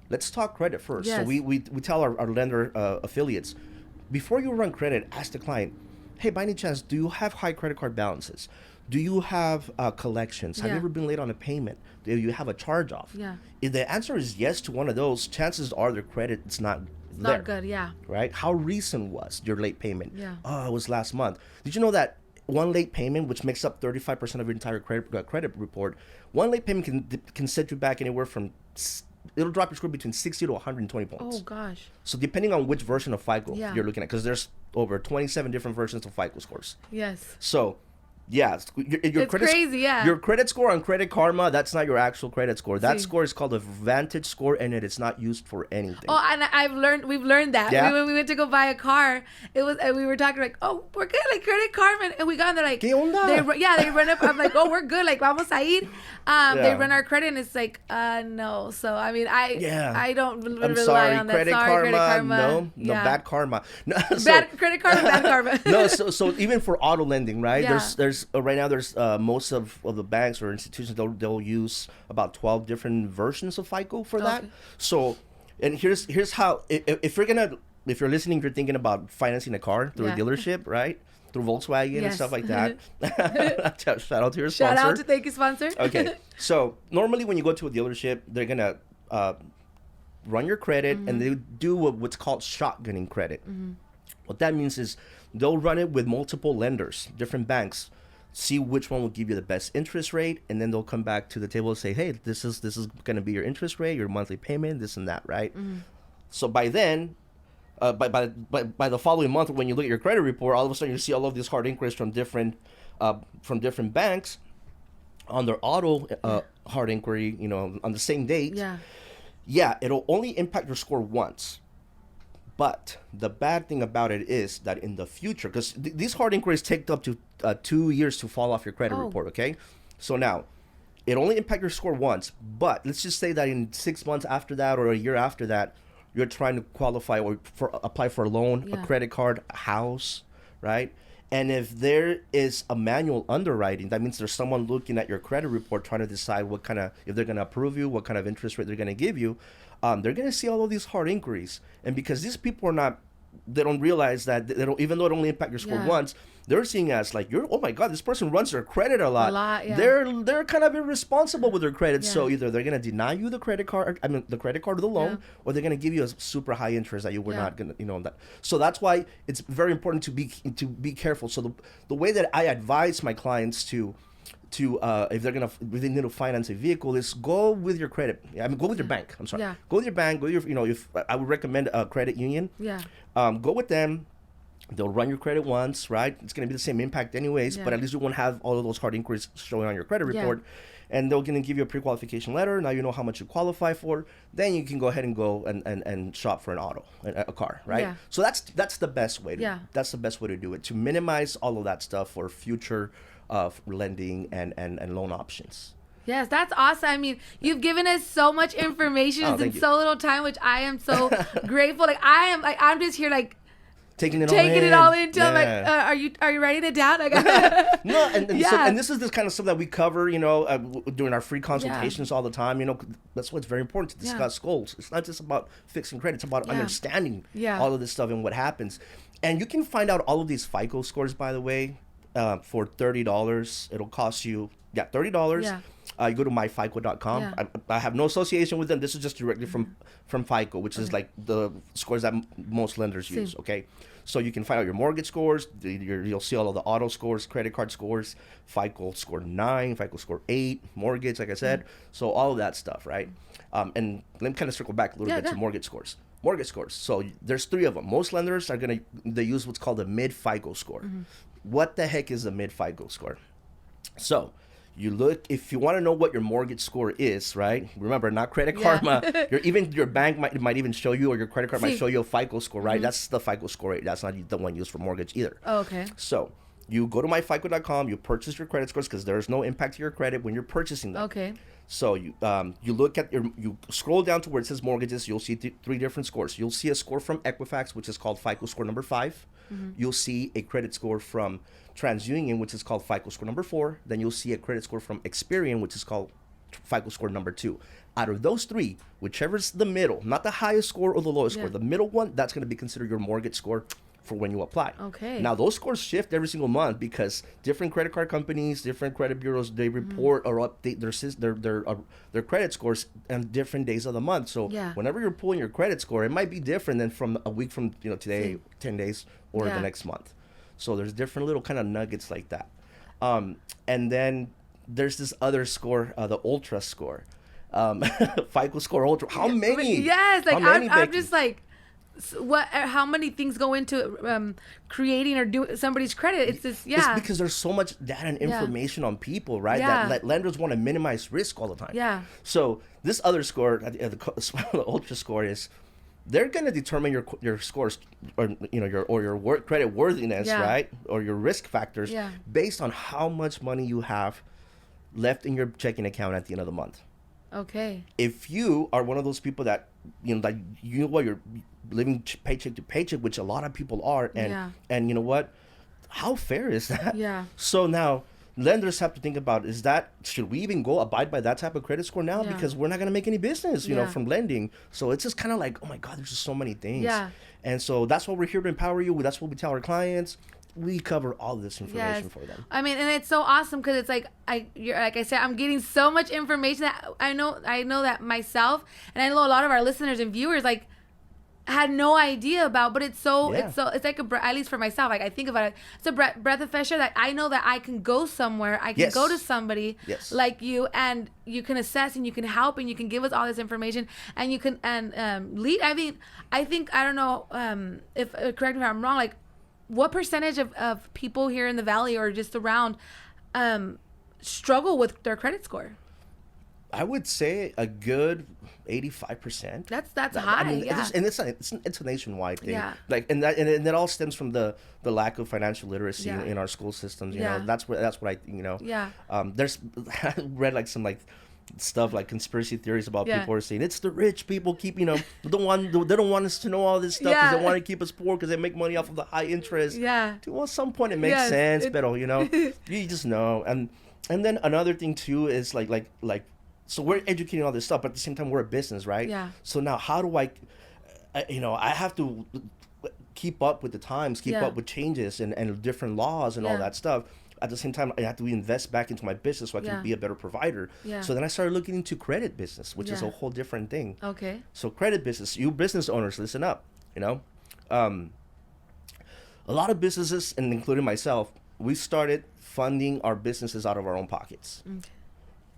let's talk credit first. Yes. So we tell our lender affiliates, before you run credit, ask the client, hey, by any chance, do you have high credit card balances? Do you have collections? Have Yeah. you ever been late on a payment? Do you have a charge off? Yeah. If the answer is yes to one of those, chances are their credit is not there. Not good. Yeah. Right? How recent was your late payment? Yeah. Oh, it was last month. Did you know that one late payment, which makes up 35% of your entire credit report, one late payment can set you back anywhere from, it'll drop your score between 60 to 120 points. Oh gosh. So depending on which version of FICO Yeah. you're looking at, because there's over 27 different versions of FICO scores. Yes. So Yeah, your It's credit, crazy, yeah. Your credit score on Credit Karma, that's not your actual credit score. That See. score is called a Vantage score, and it is not used for anything. Oh, and we've learned that. Yeah. When we went to go buy a car, we were talking like, oh, we're good, like Credit Karma, and we got in there like, ¿Qué onda? They run up. I'm like, oh, we're good, like vamos a ir. They Yeah. run our credit, and it's like, no. So I mean, I don't I'm rely sorry, on that. Credit Sorry, Karma, Credit Karma. no, Yeah. bad karma. No, Bad Credit Karma, bad karma. No, so even for auto lending, right? Yeah. There's right now there's most of the banks or institutions they'll use about 12 different versions of FICO for that. Okay. So, and here's how if you're listening, you're thinking about financing a car through Yeah. a dealership, right? Through Volkswagen and Yes. stuff like that. Shout out to your Shout sponsor. out to thank you sponsor. Okay, so normally when you go to a dealership, they're gonna run your credit and they do what's called shotgunning credit. What that means is they'll run it with multiple lenders, different banks, see which one will give you the best interest rate, and then they'll come back to the table and say, hey, this is going to be your interest rate, your monthly payment, this and that, right? So by then, by the following month, when you look at your credit report, all of a sudden you see all of these hard inquiries from different banks on their auto hard inquiry, on the same date. Yeah, it'll only impact your score once. But the bad thing about it is that in the future, because these hard inquiries take up to 2 years to fall off your credit report, okay? So now, it only impacts your score once, but let's just say that in 6 months after that or a year after that, you're trying to qualify or apply for a loan, a credit card, a house, right? And if there is a manual underwriting, that means there's someone looking at your credit report trying to decide if they're going to approve you, what kind of interest rate they're going to give you. They're going to see all of these hard inquiries. And because these people they don't realize that even though it only impact your score once, they're seeing as like, oh my God, this person runs their credit a lot. Yeah. They're kind of irresponsible with their credit. So either they're going to deny you the credit card or the loan, or they're going to give you a super high interest that you were not going to, that. So that's why it's very important to be careful. So the way that I advise my clients to if they need to finance a vehicle is go with your credit. Go with your bank. I'm sorry. Yeah. Go with your bank. Go with your, if I would recommend a credit union. Yeah. Go with them. They'll run your credit once, right? It's going to be the same impact anyways, but at least you won't have all of those hard inquiries showing on your credit report. And they're going to give you a pre-qualification letter. Now you know how much you qualify for. Then you can go ahead and go and shop for a car, right? Yeah. So that's the best way. That's the best way to do it, to minimize all of that stuff for future lending and loan options. Yes, that's awesome. I mean, you've given us so much information in so little time, which I am so grateful. I'm just here taking it all in till I'm like, are you writing it down? No, and this is this kind of stuff that we cover, during our free consultations all the time. That's what's very important to discuss goals. It's not just about fixing credit; it's about understanding all of this stuff and what happens. And you can find out all of these FICO scores, by the way, for $30. It'll cost you $30. You go to myfico.com. I have no association with them. This is just directly from FICO, which is like the scores that most lenders use. Okay, so you can find out your mortgage scores. You'll see all of the auto scores, credit card scores, FICO score 9, FICO score 8, mortgage, like I said. So all of that stuff, right? And let me kind of circle back a little bit to mortgage scores. Mortgage scores. So there's 3 of them. Most lenders they use what's called a mid FICO score. What the heck is a mid FICO score? So you look, if you want to know what your mortgage score is, right? Remember, not Credit Karma. Your bank might even show you, or your credit card might show you a FICO score, right? That's the FICO score rate. That's not the one used for mortgage either. Oh, okay. So you go to myfico.com, you purchase your credit scores because there's no impact to your credit when you're purchasing them. Okay. So you look at you scroll down to where it says mortgages. You'll see 3 different scores. You'll see a score from Equifax, which is called FICO score number 5. You'll see a credit score from TransUnion, which is called FICO score number 4. Then you'll see a credit score from Experian, which is called FICO score number 2. Out of those 3, whichever's the middle, not the highest score or the lowest score, the middle one, that's going to be considered your mortgage score for when you apply. Okay. Now those scores shift every single month because different credit card companies, different credit bureaus, they report or update their credit scores on different days of the month. So whenever you're pulling your credit score, it might be different than from a week from today, 10 days, or the next month. So there's different little kind of nuggets like that. And then there's this other score, the Ultra score, FICO score Ultra. How many? Yes, like I'm just like, how many things go into creating or doing somebody's credit? It's just It's because there's so much data and information on people, right? Yeah. That lenders want to minimize risk all the time. Yeah. So this other score, the ultra score, is they're going to determine your scores, or your credit worthiness, right, or your risk factors based on how much money you have left in your checking account at the end of the month. Okay. If you are one of those people that you're living paycheck to paycheck, which a lot of people are, and you know what, how fair is that? Yeah. So now lenders have to think about, should we even abide by that type of credit score now? Because we're not going to make any business, from lending. So it's just kind of like, oh my God, there's just so many things. Yeah. And so that's what we're here to empower you. That's what we tell our clients. We cover all this information for them. I mean, and it's so awesome because it's like like I said, I'm getting so much information that I know that myself, and I know a lot of our listeners and viewers like had no idea about. But it's like at least for myself, like I think about it, it's a breath of fresh air that I know that I can go somewhere, I can go to somebody like you, and you can assess and you can help and you can give us all this information and you can lead. I mean, I think, I don't know if correct me if I'm wrong, like, what percentage of people here in the Valley or just around struggle with their credit score? I would say a good 85%. That's high. I mean, yeah. It's a nationwide thing. Yeah. Like, and that all stems from the lack of financial literacy in our school systems. You know, that's what I Yeah. There's I read like some stuff like conspiracy theories about people are saying it's the rich people keep they don't want us to know all this stuff because they want to keep us poor because they make money off of the high interest. At some point it makes sense, but you just know. And then another thing too is like so we're educating all this stuff, but at the same time we're a business, right? So now how do I have to keep up with the times, keep up with changes and different laws and all that stuff. At the same time, I have to invest back into my business so I can be a better provider. So then I started looking into credit business, which is a whole different thing. Okay. So credit business, you business owners, listen up. A lot of businesses, and including myself, we started funding our businesses out of our own pockets. Okay.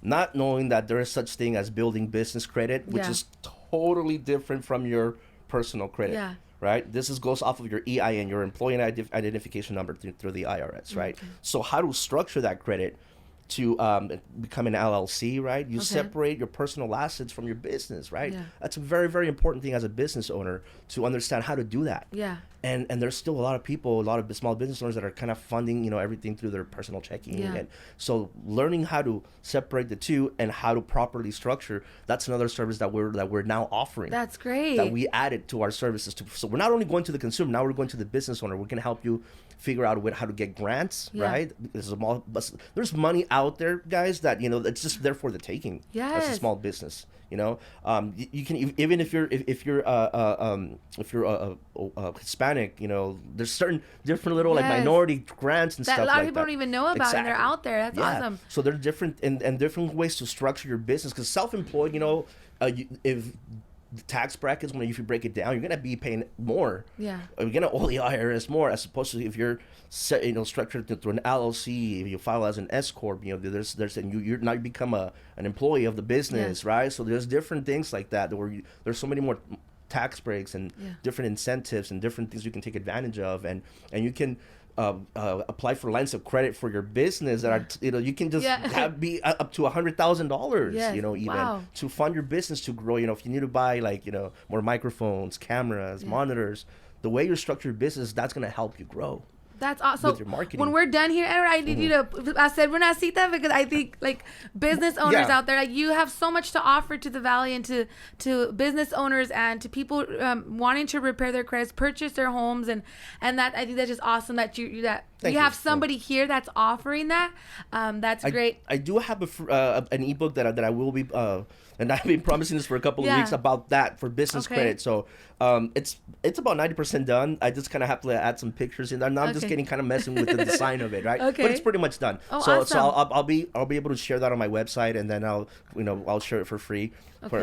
Not knowing that there is such thing as building business credit, which is totally different from your personal credit. Right? This goes off of your EIN, your employee identification number through the IRS, right? Okay. So how to structure that credit to become an LLC, right? You separate your personal assets from your business, right? That's a very, very important thing as a business owner to understand how to do that. And there's still a lot of people, a lot of small business owners that are kind of funding, everything through their personal checking. And so learning how to separate the two and how to properly structure, that's another service that we're now offering. That's great. That we added to our services. So we're not only going to the consumer, now we're going to the business owner. We're going to help you figure out how to get grants, right? There's money out there, guys, that it's just there for the taking. As a small business. You can, even if you're Hispanic, there's certain different little like minority grants and that stuff a lot like of people don't even know about, and they're out there. That's awesome. So there are different and different ways to structure your business, because self-employed, if the tax brackets, if you break it down, you're gonna be paying more. You're gonna owe the IRS more, as opposed to if you're structured through an LLC. If you file as an S corp, you're now you become an employee of the business, right? So there's different things like that where there's so many more tax breaks and different incentives and different things you can take advantage of, and you can apply for lines of credit for your business that are you can just be up to $100,000 even to fund your business to grow. If you need to buy more microphones, cameras, monitors, the way you structure your business, that's going to help you grow. That's awesome. With your marketing. When we're done here, I need you to, I said we're not cita because I think business owners out there, you have so much to offer to the Valley and to business owners and to people wanting to repair their credits, purchase their homes, and that I think that's just awesome that you have somebody here that's offering that. That's great. I do have an ebook that I will be and I've been promising this for a couple of weeks about that for business credit. So it's about 90% done. I just kind of have to add some pictures in there. Now I'm just getting kind of messing with the design of it, right? But it's pretty much done. Awesome. So I'll be able to share that on my website, and then I'll share it for free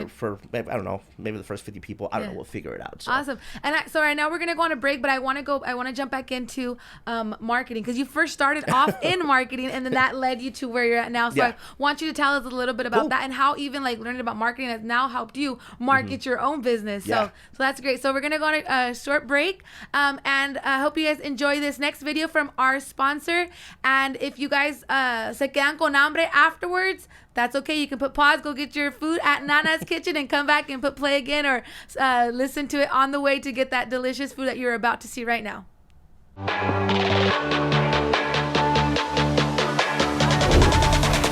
for I don't know, maybe the first 50 people. I don't know. We'll figure it out. So. Awesome. And so right now we're gonna go on a break, but I want to jump back into marketing. marketing, because you first started off in marketing, and then that led you to where you're at now. So I want you to tell us a little bit about that, and how even like learning about marketing has now helped you market your own business. So that's great. So we're gonna go on a short break, and I hope you guys enjoy this next video from our sponsor. And if you guys se quedan con hambre afterwards, that's okay. You can put pause, go get your food at Nana's Kitchen, and come back and put play again, or listen to it on the way to get that delicious food that you're about to see right now.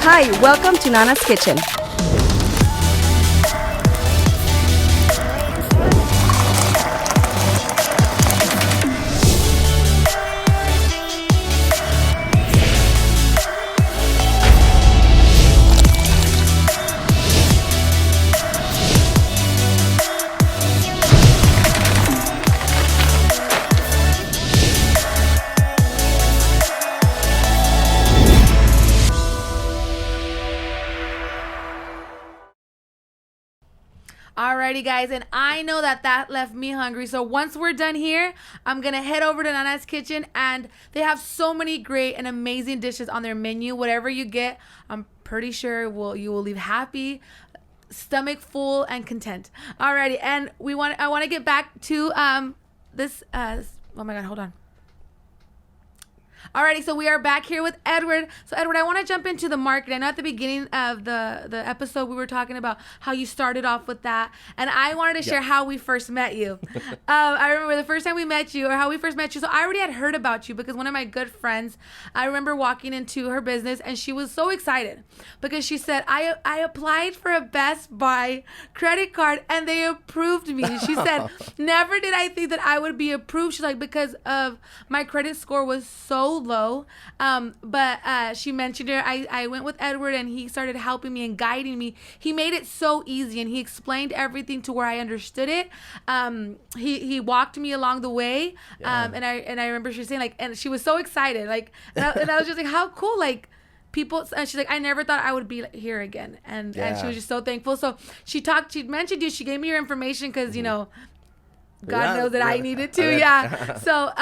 Hi, welcome to Nana's Kitchen. Alrighty, guys, and I know that left me hungry. So once we're done here, I'm gonna head over to Nana's Kitchen, and they have so many great and amazing dishes on their menu. Whatever you get, I'm pretty sure you will leave happy, stomach full, and content. Alrighty, and I want to get back to this. Oh my God, hold on. Alrighty, so we are back here with Edward. So Edward, I want to jump into the market. I know at the beginning of the episode we were talking about how you started off with that, and I wanted to share how we first met you. I remember the first time we met you, or how we first met you. So I already had heard about you because one of my good friends, I remember walking into her business, and she was so excited because she said, I applied for a Best Buy credit card and they approved me. She said, never did I think that I would be approved. She's like, because of my credit score was so low, but she mentioned it. I went with Edward, and he started helping me and guiding me. He made it so easy, and he explained everything to where I understood it. He walked me along the way, and I remember she saying, like, and she was so excited, like, and I was just like, how cool, like, people. And she's like, I never thought I would be here again, and she was just so thankful. So she mentioned you. She gave me your information because God knows that I needed to, So,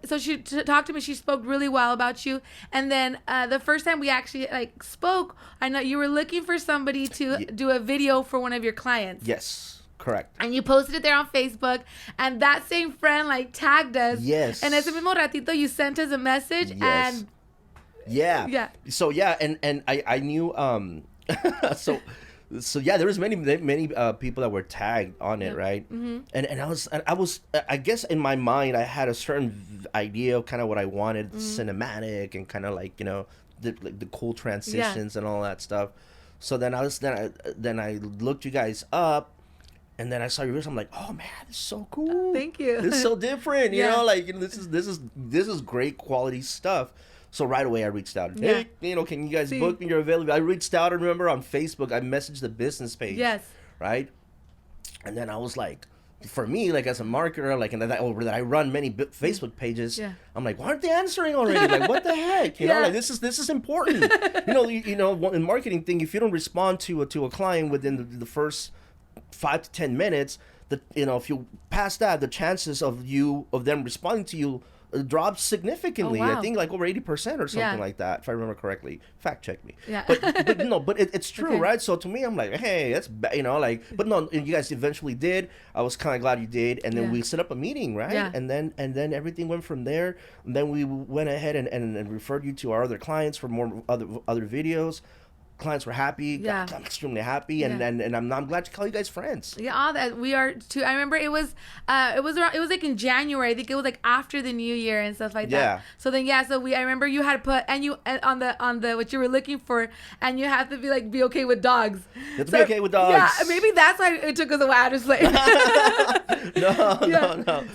so she talked to me. She spoke really well about you. And then the first time we actually spoke, I know you were looking for somebody to do a video for one of your clients. Yes, correct. And you posted it there on Facebook, and that same friend tagged us. Yes. And ese mismo ratito you sent us a message, and So and I knew So yeah, there was many people that were tagged on it, right? Mm-hmm. And I was I guess in my mind I had a certain idea of kind of what I wanted, cinematic and kind of the cool transitions and all that stuff. So then I looked you guys up, and then I saw your videos. I'm like, oh man, this is so cool. Thank you. This is so different. You know, this is great quality stuff. So right away I reached out. Hey, can you guys book me? You're available. I reached out, and remember on Facebook I messaged the business page. Yes. Right? And then I was like, for me, as a marketer, and that I run many Facebook pages, I'm like, why aren't they answering already? What the heck? You know, this is important. In marketing thing, if you don't respond to a client within the first 5 to 10 minutes, if you pass that, the chances of them responding to you dropped significantly. Oh, wow. I think over 80% or something like that, if I remember correctly. Fact check me. Yeah. But it's true, right? So to me, I'm like, hey, that's but no, you guys eventually did. I was kind of glad you did, and then we set up a meeting, right? Yeah. And then everything went from there. And then we went ahead and referred you to our other clients for more other videos. Clients were happy. Yeah. I'm extremely happy, and I'm glad to call you guys friends. Yeah, all that we are too. I remember it was in January. I think it was after the New Year and stuff like that. Yeah. So then I remember you had put on the what you were looking for, and you have to be okay with dogs. You have to be okay with dogs. Yeah, maybe that's why it took us a while to explain. No.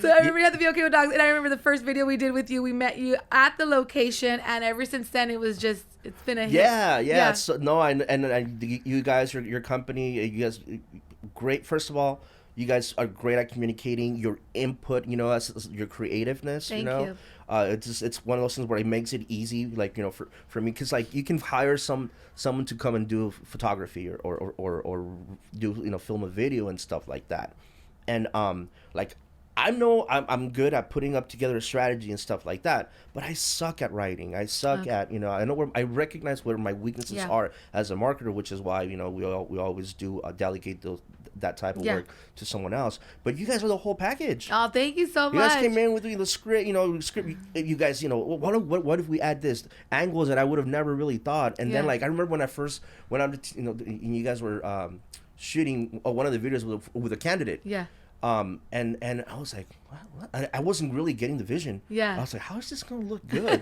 So I remember you had to be okay with dogs, and I remember the first video we did with you. We met you at the location, and ever since then it was just. It's been a hit. Yeah. So, you guys, your company, you guys, great. First of all, you guys are great at communicating your input. Your creativeness. Thank you. It's one of those things where it makes it easy, for me, because you can hire someone to come and do photography or do film a video and stuff like that, and I know I'm good at putting up together a strategy and stuff like that, but I suck at writing. I suck at, I know where I recognize where my weaknesses are as a marketer, which is why, we always do delegate that type of work to someone else. But you guys are the whole package. Oh, thank you so much. You guys came in with the script, you guys, what if we add this angles that I would have never really thought. And then, like, I remember when I first went out to, you guys were shooting one of the videos with a candidate. Yeah. And I was like, what? I wasn't really getting the vision. Yeah. I was like, how is this gonna look good?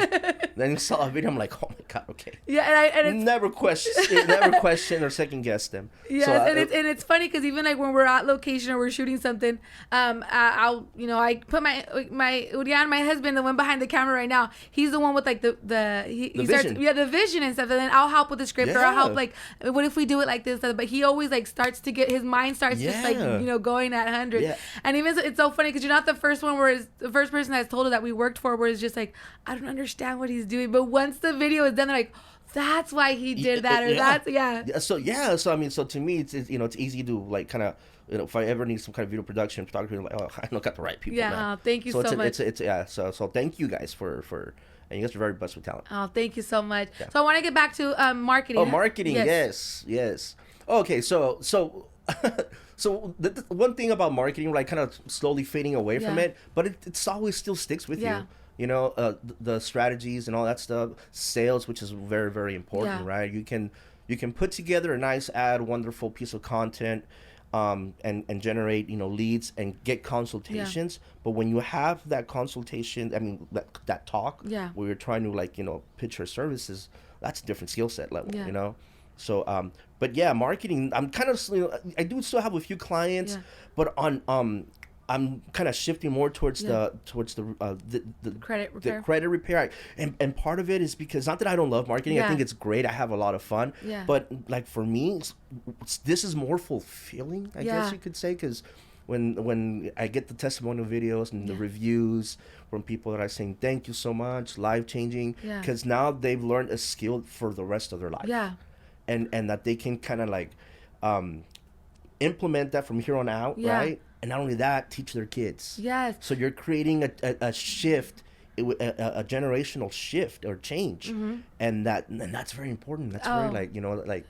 Then you saw a video, I'm like, oh my god, okay. Yeah, and it's never question or second guess them. Yeah, so, and it's funny because even like when we're at location or we're shooting something, I'll I put my Urian, my husband, the one behind the camera right now, he's the one with like he starts vision. the vision and stuff, and then I'll help with the script or I'll help like, what if we do it like this? But he always like starts to get his mind starts just like going at 100. Yeah. And even it's so funny because you're not the first one the first person that's told us that we worked for where it's just like, I don't understand what he's doing, but once the video is done, they're like, that's why he did that, or that's So I mean, so to me, it's it's easy to like kind of if I ever need some kind of video production photography, I'm like, oh, I don't got the right people. Man. Thank you so much. So thank you guys for and you guys are very blessed with talent. Oh, thank you so much. Yeah. So I want to get back to marketing. Oh, marketing, yes. Okay, so so the one thing about marketing, like kind of slowly fading away from it, but it's always still sticks with you. The strategies and all that stuff, sales, which is very, very important, right? You can put together a nice ad, wonderful piece of content, and generate leads and get consultations. But when you have that consultation, I mean that talk, where you're trying to pitch your services, that's a different skill set level, So, but marketing, I'm kind of, I do still have a few clients, but I'm kind of shifting more towards the credit repair. The credit repair. And part of it is because, not that I don't love marketing, I think it's great. I have a lot of fun. But like for me, this is more fulfilling, I guess you could say, because when I get the testimonial videos and the reviews from people that are saying, thank you so much, life-changing, because now they've learned a skill for the rest of their life. And that they can kind of like implement that from here on out, right? And not only that, teach their kids. Yes. So you're creating a shift, a generational shift or change, and that's very important. That's very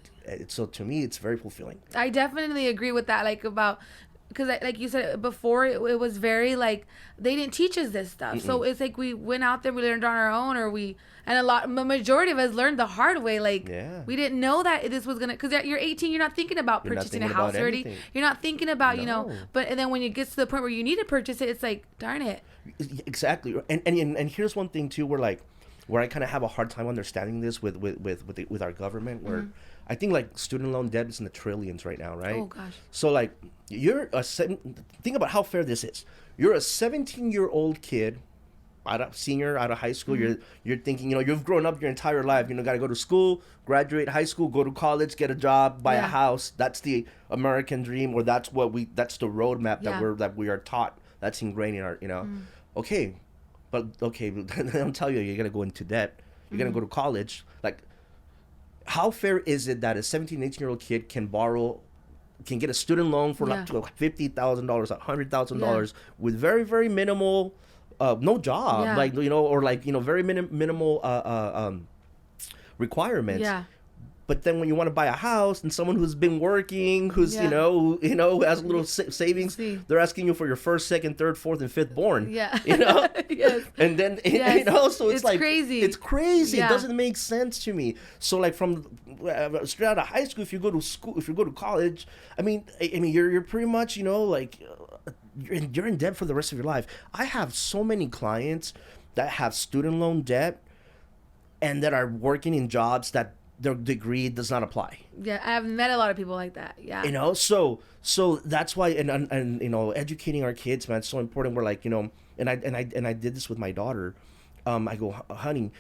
so to me, it's very fulfilling. I definitely agree with that. Because like you said before, it was very like they didn't teach us this stuff. So it's like we went out there, we learned on our own, the majority of us learned the hard way. We didn't know that this was gonna, because you're 18, you're not thinking about purchasing a house already. You're not thinking about and then when you get to the point where you need to purchase it, it's like, darn it. Exactly. And here's one thing too, where I kind of have a hard time understanding this with our government, where I think like student loan debt is in the trillions right now, right? Oh gosh. So like think about how fair this is. You're a 17-year-old kid, senior out of high school. You're thinking, you've grown up your entire life. Got to go to school, graduate high school, go to college, get a job, buy a house. That's the American dream, or that's the roadmap that we are taught. That's ingrained in our, Okay, but I'll tell you, you're gonna go into debt. You're gonna go to college. Like, how fair is it that a 17, 18-year-old kid can get a student loan for like $50,000, $100,000 with very, very minimal, no job, very minimal requirements. Yeah. But then when you want to buy a house and someone who's been working, who's who has a little savings, they're asking you for your first, second, third, fourth, and fifth born. Yeah. Yes. And then so it's like crazy. It's crazy. Yeah. It doesn't make sense to me. So like from straight out of high school, if you go to college, I mean you're pretty much you're in debt for the rest of your life. I have so many clients that have student loan debt and that are working in jobs that their degree does not apply. Yeah, I've met a lot of people like that. Yeah. So that's why and educating our kids, man, it's so important. We're like, and I did this with my daughter. I go, honey,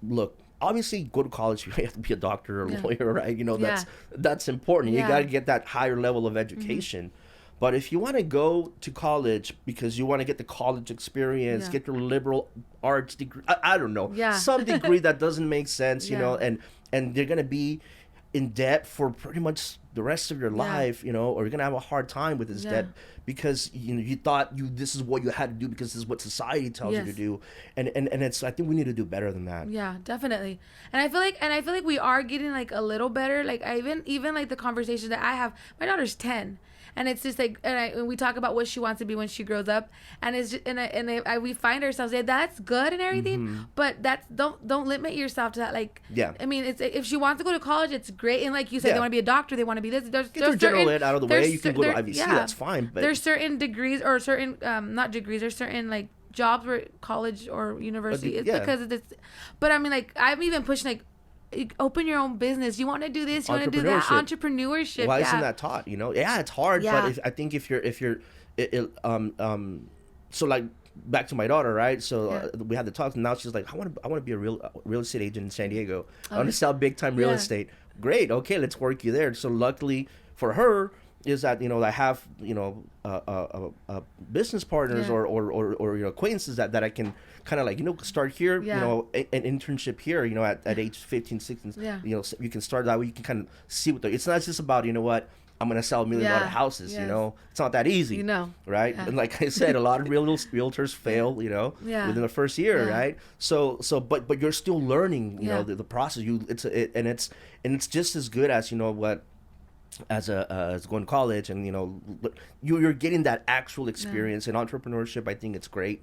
look, obviously go to college, you have to be a doctor or a lawyer, right? That's important. You got to get that higher level of education. But if you want to go to college because you want to get the college experience, get your liberal arts degree, I don't know, some degree that doesn't make sense, and they're going to be in debt for pretty much the rest of your life, you know, or you're gonna have a hard time with this debt because you thought this is what you had to do because this is what society tells you to do, and it's, I think we need to do better than that. Yeah, definitely. And I feel like we are getting like a little better. Like I even like the conversation that I have. My daughter's 10. And it's just like, and we talk about what she wants to be when she grows up, and it's just, we find ourselves, that's good and everything, but that's don't limit yourself to that. Like, I mean, it's, if she wants to go to college, it's great, and like you said, they want to be a doctor, they want to be this. Get their general ed out of the way. You can go to IVC, that's fine. But there's certain degrees or certain not degrees. There's certain like jobs where college or university is because of this. But I mean, like I'm even pushing like, open your own business. You want to do this, you want to do that. Entrepreneurship. Why isn't that taught? You know, it's hard, but I think if you're so like back to my daughter, right? So we had the talk, and now she's like, I want to be a real estate agent in San Diego. I want to sell big time real estate. Great, okay, let's work you there. So luckily for her is that, you know, I have, you know, business partners or you know, acquaintances that I can kind of like, you know, start here, you know, an internship here, you know, at age 15, 16, you know, so you can start that way. You can kind of see what it's not just about, you know what, I'm going to sell $1 million houses, you know, it's not that easy, you know, right? And like I said, a lot of realtors fail, you know, within the first year, right? So, but you're still learning, you know, the process, and it's just as good as, you know, what, as going to college, and you know, you're getting that actual experience in entrepreneurship. I think it's great.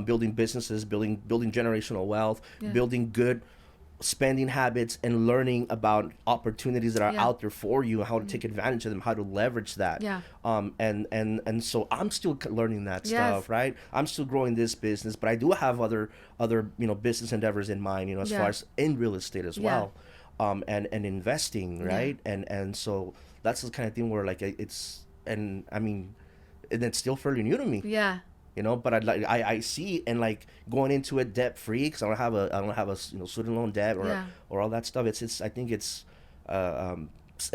Building businesses, building generational wealth, building good spending habits, and learning about opportunities that are out there for you, how to take advantage of them, how to leverage that. And so I'm still learning that stuff, right? I'm still growing this business, but I do have other you know, business endeavors in mind, you know, as far as in real estate as well. And investing, right? And so that's the kind of thing where like it's, and I mean, and it's still fairly new to me. You know, but I see, and like going into it debt free, because I don't have a you know, student loan debt or all that stuff. It's I think it's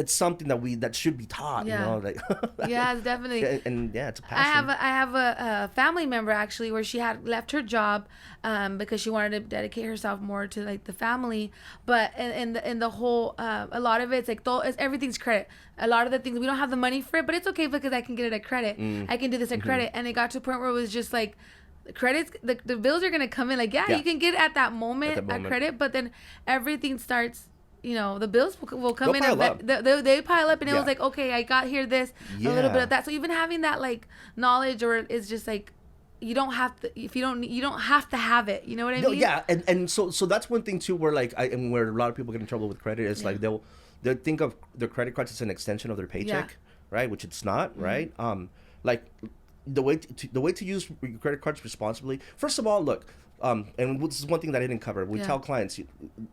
something that should be taught, you know, like it's definitely, and it's a passion. I have a family member actually where she had left her job because she wanted to dedicate herself more to like the family, but in the whole a lot of it's like everything's credit. A lot of the things we don't have the money for it, but it's okay because I can get it at credit. I can do this at credit, and it got to a point where it was just like, credits, the bills are gonna come in, like you can get it at that moment at credit, but then everything starts, you know, the bills will come in and they pile up, and it was like, okay, I got here this, a little bit of that. So even having that like knowledge, or is just like, you don't have to, if you don't have to have it, you know what I mean? And so that's one thing too, where like and where a lot of people get in trouble with credit is like they'll think of their credit cards as an extension of their paycheck, right? Which it's not, right? Like the way to use your credit cards responsibly. First of all, look, and this is one thing that I didn't cover. We tell clients,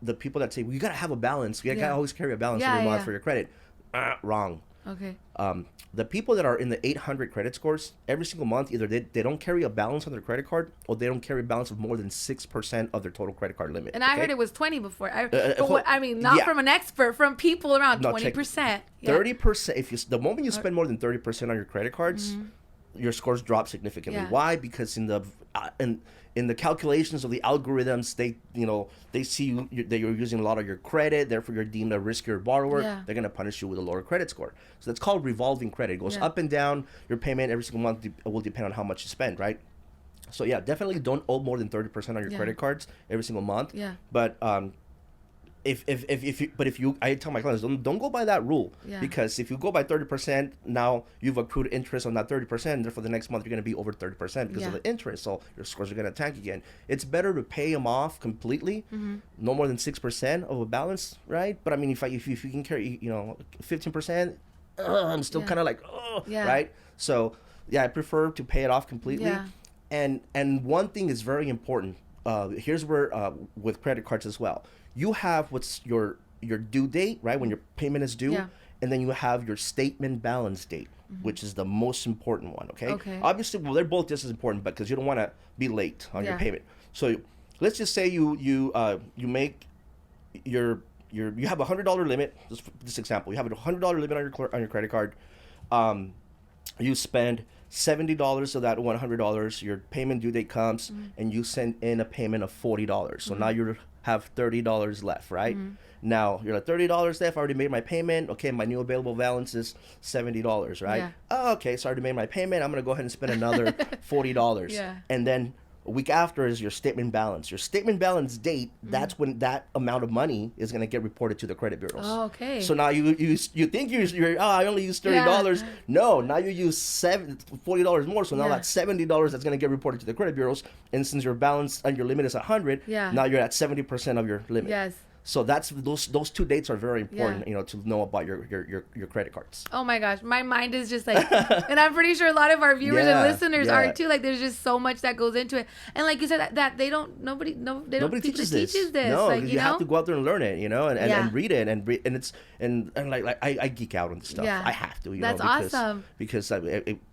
the people that say, well, you got to have a balance. You got to always carry a balance every month for your credit. Wrong. Okay. The people that are in the 800 credit scores, every single month, either they don't carry a balance on their credit card, or they don't carry a balance of more than 6% of their total credit card limit. And I heard it was 20 before. I mean, not from an expert, from people around 20%. 30%. The moment you spend more than 30% on your credit cards, your scores drop significantly. Why? Because in the calculations of the algorithms, they see that you're using a lot of your credit, therefore you're deemed a riskier borrower. They're going to punish you with a lower credit score. So that's called revolving credit. It goes up and down. Your payment every single month will depend on how much you spend, right? So definitely don't owe more than 30% on your credit cards every single month. But if you, I tell my clients, don't go by that rule, because if you go by 30%, now you've accrued interest on that 30%, therefore the next month you're going to be over 30% because of the interest, so your scores are going to tank again. It's better to pay them off completely, no more than 6% of a balance, right? But I mean, if you can carry 15%, I'm still kind of like, right? So I prefer to pay it off completely. And one thing is very important. Here's where with credit cards as well. You have what's your due date, right, when your payment is due, and then you have your statement balance date, which is the most important one, okay? Obviously, well, they're both just as important, because you don't want to be late on your payment. So let's just say you make you have $100 limit. Just for this example, you have a $100 limit on your credit card. You spend $70 of that $100. Your payment due date comes, and you send in a payment of $40. So now you're have $30 left, right? Now you're like $30 left. I already made my payment. Okay, my new available balance is $70, right? Yeah. Oh, okay, so I already made my payment. I'm gonna go ahead and spend another $40. Yeah. And then a week after is your statement balance. Your statement balance date. That's when that amount of money is gonna get reported to the credit bureaus. Oh, okay. So now you think you're I only use $30. Yeah. No, now you use $40 more. So now Yeah. that's $70 that's gonna get reported to the credit bureaurs. And since your balance and your limit is 100, Yeah. now you're at 70% of your limit. Yes. So that's those two dates are very important, Yeah. to know about your credit cards. Oh my gosh, my mind is just like, and I'm pretty sure a lot of our viewers and Yeah, listeners yeah. are too. Like, there's just so much that goes into it, and like you said, that they don't, nobody teaches this. like, No, because you have to go out there and learn it, and Yeah. read it and it's and like I geek out on this stuff. Yeah. I have to, That's awesome. because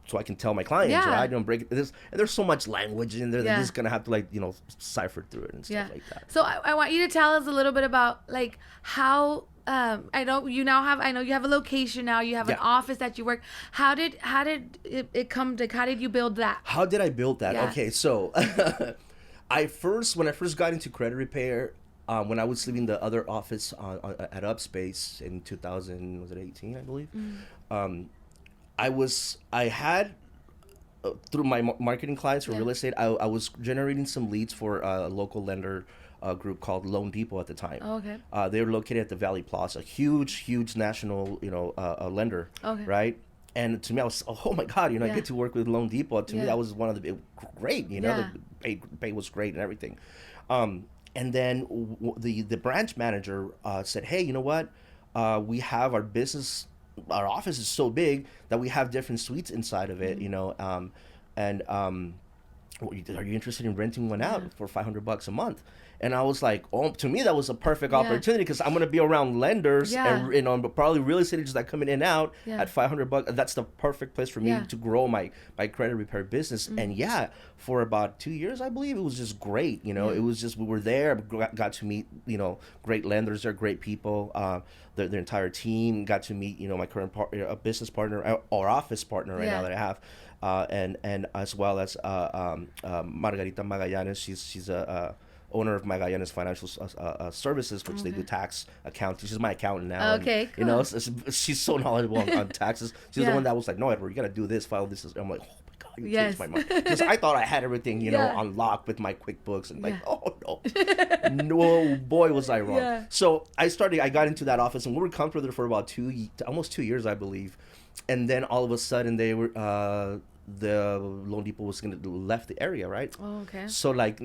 so I can tell my clients, Yeah. I don't break this, and there's so much language in there that Yeah. you're just gonna have to cipher through it and stuff like that. So I want you to tell us a little bit about like how I know you have a location now, you have an Yeah. office that you work. How did it come to, how did you build that? How did I build that? Yeah. Okay, so when I first got into credit repair, when I was leaving the other office at Upspace in 2018, I believe, I had through my marketing clients for real estate, I was generating some leads for a local lender group called Loan Depot at the time. Oh, okay. They were located at the Valley Plaza, huge national lender, Okay. right? And to me, I was, oh my God, I get to work with Loan Depot. To me, Yeah. that was one of the great, Yeah. the pay was great and everything. And then the branch manager said, hey, you know what? We have our office is so big that we have different suites inside of it, are you interested in renting one out for $500 a month? And I was like, oh, to me, that was a perfect opportunity because I'm going to be around lenders and probably real estate agents that come in and out at $500. That's the perfect place for me to grow my credit repair business. And for about 2 years, I believe, it was just great. It was just, we were there, got to meet, great lenders. They're great people. Their entire team, got to meet, my current business partner or office partner right now that I have. And as well as Margarita Magallanes. She's a owner of Magallanes Financial Services, which they do tax accounting. She's my accountant now. Okay, and, cool. She's so knowledgeable on taxes. She's the one that was like, no, Edward, you got to do this, file this. I'm like, oh my God, you changed my mind. Because I thought I had everything, on lock with my QuickBooks. And oh no. No, boy, was I wrong. Yeah. So I got into that office and we were comfortable there for about almost 2 years, I believe. And then all of a sudden they were, the Loan Depot was gonna left the area, right? Oh, okay. So I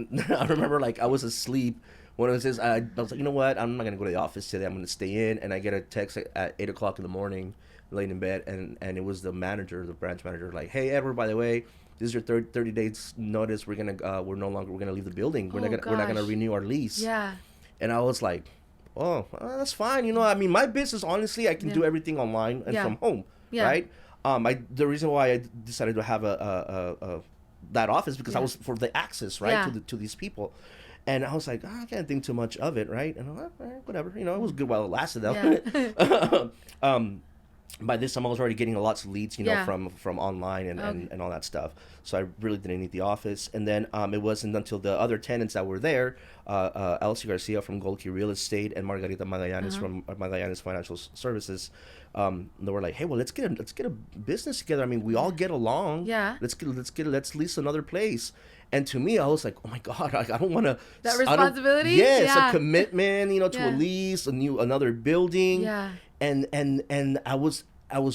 remember I was asleep when it says I was like, you know what? I'm not gonna go to the office today. I'm gonna stay in. And I get a text at 8:00 in the morning, laying in bed, and it was the branch manager, like, hey Edward, by the way, this is your 30 days notice. We're gonna leave the building. We're not gonna renew our lease. Yeah. And I was like, oh, that's fine. My business, honestly, I can do everything online and from home, right? The reason why I decided to have that office because I was for the access, right, to these people, and I was like, I can't think too much of it, right? And I'm like, whatever, it was good while it lasted. Though. By this time, I was already getting lots of leads, from online and all that stuff. So I really didn't need the office. And then it wasn't until the other tenants that were there, Elsie Garcia from Gold Key Real Estate and Margarita Magallanes from Magallanes Financial Services, they were like, hey, well, let's get a business together. I mean, we all get along. Yeah. Let's lease another place. And to me, I was like, oh my God, I don't want to. That responsibility. It's a commitment, to a lease, another building. Yeah. And I was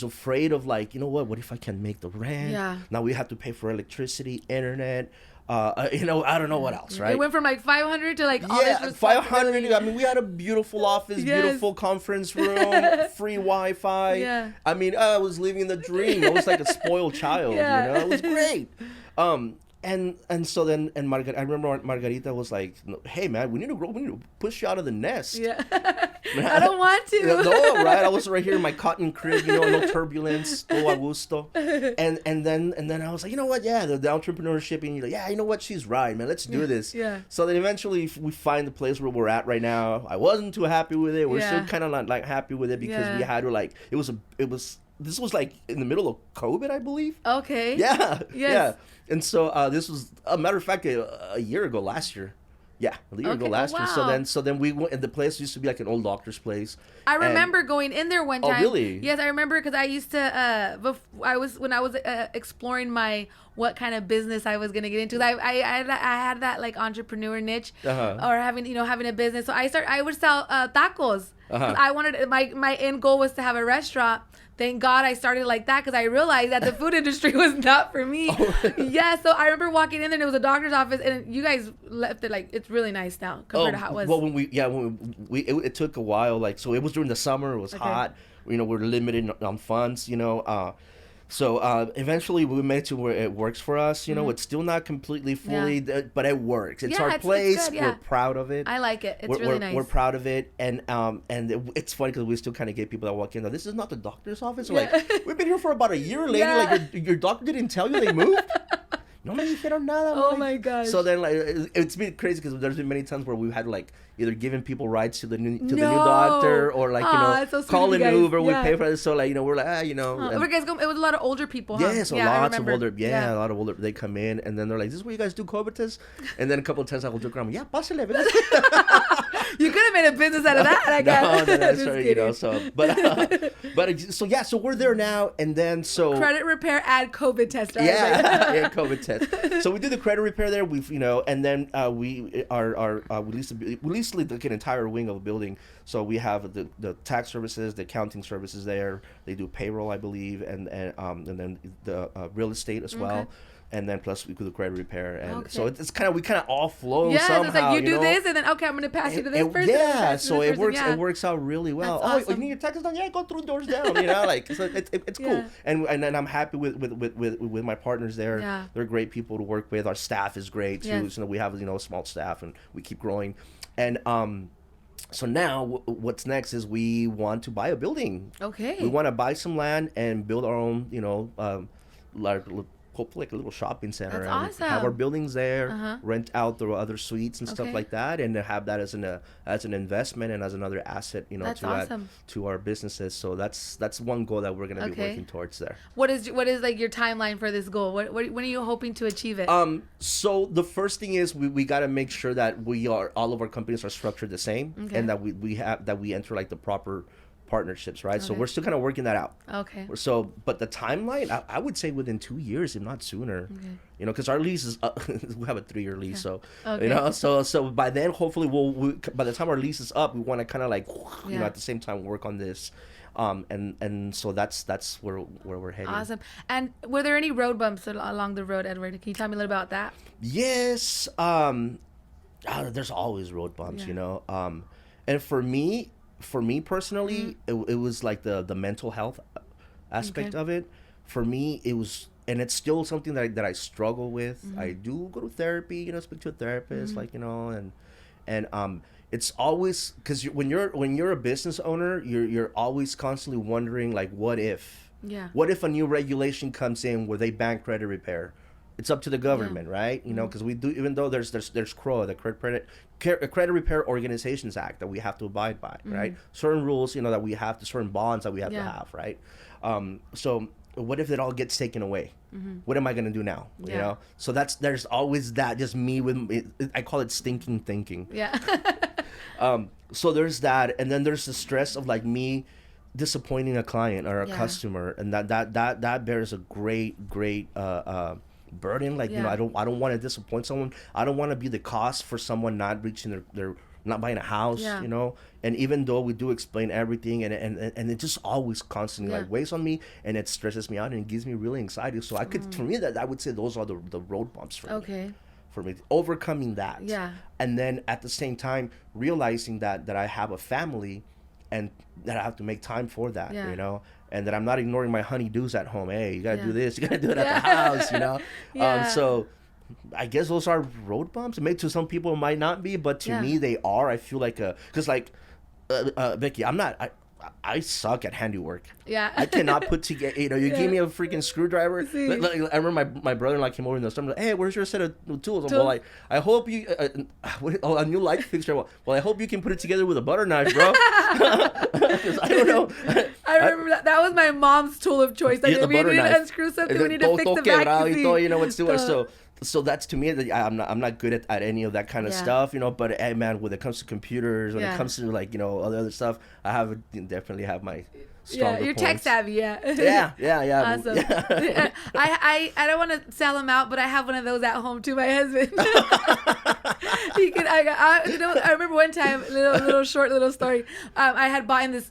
afraid of what if I can make the rent? Yeah. Now we have to pay for electricity, internet. I don't know what else, right? It went from 500 to all this 500. I mean, we had a beautiful office, beautiful conference room, free Wi-Fi. Yeah. I mean, I was living the dream. I was like a spoiled child. It was great. And so then I remember Margarita was like, hey man, we need to push you out of the nest. Yeah. I don't want to. No, right? I was right here in my cotton crib, no turbulence, todo a gusto. And then I was like, you know what? Yeah, the entrepreneurship, and you're like, yeah, you know what? She's right, man. Let's do this. Yeah. So then eventually we find the place where we're at right now. I wasn't too happy with it. We're still kind of not happy with it because we had to this was in the middle of COVID, I believe. Okay. Yeah. Yes. Yeah. And so this was a matter of fact a year ago, last year. Yeah, a year ago Okay. last year. Wow. So then we went, and the place used to be like an old doctor's place. I And- remember going in there one time. Oh, really? Yes, I remember because I used to. When I was exploring what kind of business I was gonna get into. I had that like entrepreneur niche, or having a business. So I would sell tacos. 'Cause I wanted my end goal was to have a restaurant. Thank God I started like that because I realized that the food industry was not for me. Yeah, so I remember walking in there and it was a doctor's office, and you guys left it like it's really nice now compared to how it was. Well, it took a while. Like, so it was during the summer. It was hot. We're limited on funds. So eventually we made it to where it works for us. It's still not completely fully, but it works. It's our place. It's good, yeah. We're proud of it. I like it. It's we're, really we're, nice. We're proud of it, and it's funny because we still kind of get people that walk in. This is not the doctor's office. Like, we've been here for about a year, lady. Yeah. Like your doctor didn't tell you they moved. No me dijeron nada. Oh my gosh. So then, like, it's been crazy because there's been many times where we've had like either giving people rides to the new doctor, or like that's so sweet of call you in guys. Uber. We Yeah. pay for it. So like we're like and- Where guys go, it was a lot of older people, huh? Yes, Yeah, I lots of remember. older. Yeah, a lot of older. They come in and then they're like, "This is where you guys do COVID tests?" And then a couple of times I will joke around. Yeah, pásale. You could have made a business out of that, I guess. No, that's Just right. kidding. So we're there now, and then Credit repair and COVID test. Right? yeah, COVID test. So we did the credit repair there. And then we leased like an entire wing of a building. So we have the tax services, the accounting services there. They do payroll, I believe, and then the real estate as well. And then plus we do the credit repair, and so it's kind of we all flow somehow. It's like you do this, and then okay, I'm gonna pass you to this person. Yeah, so it works. It works out really well. That's awesome. You need your taxes done? Yeah, go through doors down. Like so it's cool. Yeah. And then I'm happy with my partners there. Yeah. They're great people to work with. Our staff is great too. Yes. So we have a small staff, and we keep growing. And so now what's next is we want to buy a building. Okay. We want to buy some land and build our own, hopefully like a little shopping center. That's and awesome. have our buildings there, rent out the other suites and stuff like that, and have that as an investment and as another asset, That's to awesome. add to our businesses. So that's one goal that we're gonna be working towards there. What is like your timeline for this goal? When are you hoping to achieve it? So the first thing is we got to make sure that all of our companies are structured the same, and that we enter like the proper partnerships, right? So we're still kind of working that out. Okay. So, but the timeline, I would say within 2 years, if not sooner. Okay. Because our lease is we have a 3-year lease, so so by then hopefully by the time our lease is up, we want to kind of like at the same time work on this, and so that's where we're heading. Awesome. And were there any road bumps along the road, Edward? Can you tell me a little about that? Yes. There's always road bumps, and for me personally, it was like the mental health aspect of it. For me, it was, and it's still something that I struggle with. I do go to therapy, speak to a therapist, and it's always because when you're a business owner, you're always constantly wondering like, what if? Yeah. What if a new regulation comes in where they ban credit repair? It's up to the government, right? Because we do, even though there's CROA, the Credit Repair Organizations Act that we have to abide by, right? Certain rules, that we have to, certain bonds that we have to have, right? So what if it all gets taken away? What am I going to do now? So there's always that, just me I call it stinking thinking. Yeah. So there's that, and then there's the stress of like me disappointing a client or a customer, and that bears a great burden. Like I don't want to disappoint someone. I don't want to be the cost for someone not reaching their not buying a house. And even though we do explain everything, and it just always constantly like weighs on me, and it stresses me out and it gives me really anxiety. So for me that I would say those are the road bumps for me. For me, overcoming that, and then at the same time realizing that I have a family, and that I have to make time for that, and that I'm not ignoring my honeydews at home. Hey, you gotta do this, you gotta do it at the house, So I guess those are road bumps. Maybe to some people it might not be, but to me they are. I feel like because like Vicky, I suck at handiwork. Yeah. I cannot put together, you give me a freaking screwdriver. Like, I remember my brother-in-law came over in the summer, like, hey, where's your set of tools? Well, I hope you, a new light fixture. Well, I hope you can put it together with a butter knife, bro. 'Cause I don't know. I remember that was my mom's tool of choice. Like, if we need to unscrew something, we need to fix the vacuum. What's to it. so that's to me that I'm not good at any of that kind of stuff, you know. But hey, man, when it comes to computers, when it comes to like, you know, all the other stuff, definitely have my stronger you're points. tech savvy, yeah. Awesome. Yeah. I don't want to sell them out, but I have one of those at home too. My husband. I remember one time, little short story. I had bought in this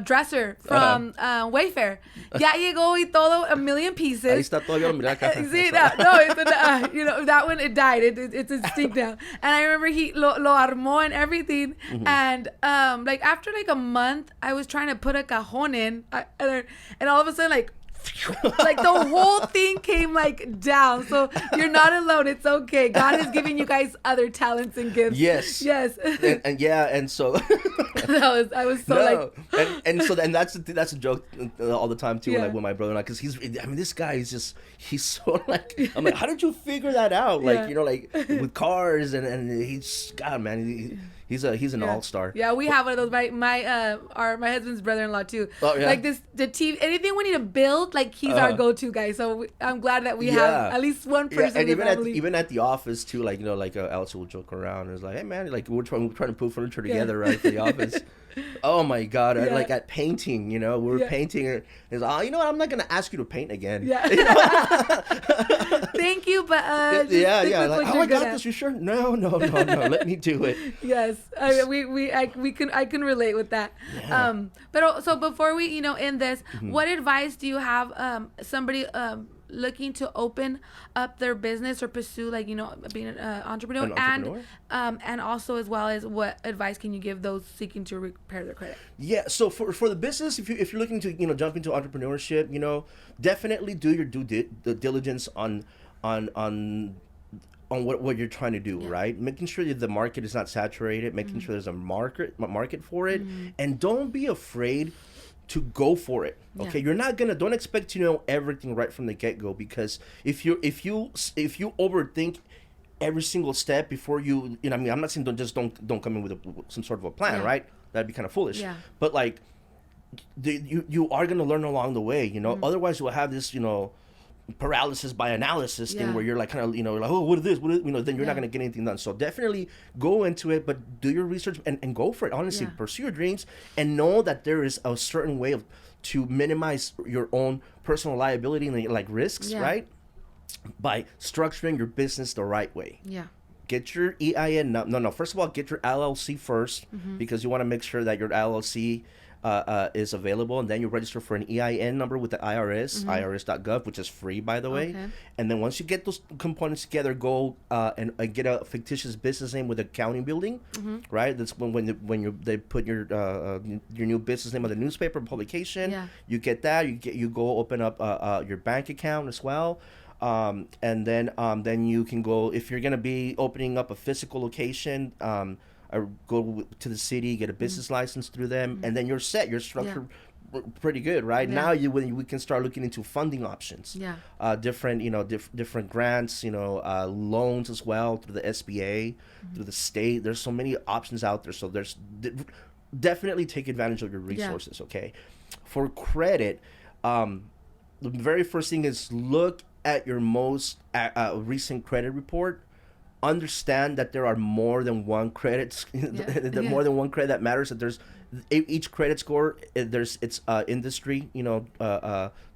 dresser from Wayfair. Ya llegó y todo, a million pieces. Ahí está todavía, mira acá. Sí, no, it's you know, that one, it died. It's extinct now. And I remember he lo armó and everything. And like after like a month, I was trying to put a cajon in, and all of a sudden, like the whole thing came like down. So you're not alone. It's okay. God is giving you guys other talents and gifts. Yes. And so I was so and that's a joke all the time too. Like with my brother and I, because this guy is he's so like, I'm like, how did you figure that out? Like, you know, like with cars and he's, God, man, he's an all-star. Yeah, we have one of those. My husband's brother-in-law too. Oh, yeah. Like the TV, anything we need to build, like he's our go-to guy. So I'm glad that we have at least one person and in the family. even at the office too, like, you know, like Elsa will joke around and it's like, hey man, like we're trying to put furniture together, right, for the office. Oh my God! Like at painting, you know, we're painting. And it's you know what? I'm not gonna ask you to paint again. Yeah. You know? Thank you, but like, I got this. You sure? No. Let me do it. Yes, I can relate with that. Yeah. But so before we end this, what advice do you have somebody looking to open up their business or pursue being an entrepreneur, and also as well as what advice can you give those seeking to repair their credit? Yeah, so for the business, if you're looking to jump into entrepreneurship, definitely do your due diligence on what you're trying to do, right? Making sure that the market is not saturated, making sure there's a market for it, and don't be afraid to go for it. Okay, don't expect to know everything right from the get-go, because if you overthink every single step before you I mean, I'm not saying don't come in with some sort of a plan, right? That'd be kind of foolish. Yeah. But like you are gonna learn along the way, Otherwise you'll have this paralysis by analysis thing where you're like kind of like, oh, what is this, then you're not going to get anything done. So definitely go into it, but do your research and go for it. Honestly, pursue your dreams and know that there is a certain way to minimize your own personal liability and like risks, right? By structuring your business the right way. Get your EIN. No. First of all, get your LLC first, because you want to make sure that your LLC is available, and then you register for an EIN number with the IRS, irs.gov, which is free, by the way. And then once you get those components together, go and get a fictitious business name with a county building, right? That's when they put your new business name on the newspaper publication. You get that. You go open up your bank account as well. And then you can go, if you're gonna be opening up a physical location, go to the city, get a business license through them, and then you're set. You're structured pretty good, right? Now we can start looking into funding options. Different grants, loans as well through the SBA, through the state. There's so many options out there. So there's definitely take advantage of your resources. Okay, for credit, the very first thing is look at your most recent credit report. Understand that there are more than one credit, more than one credit that matters. That there's each credit score. It's industry,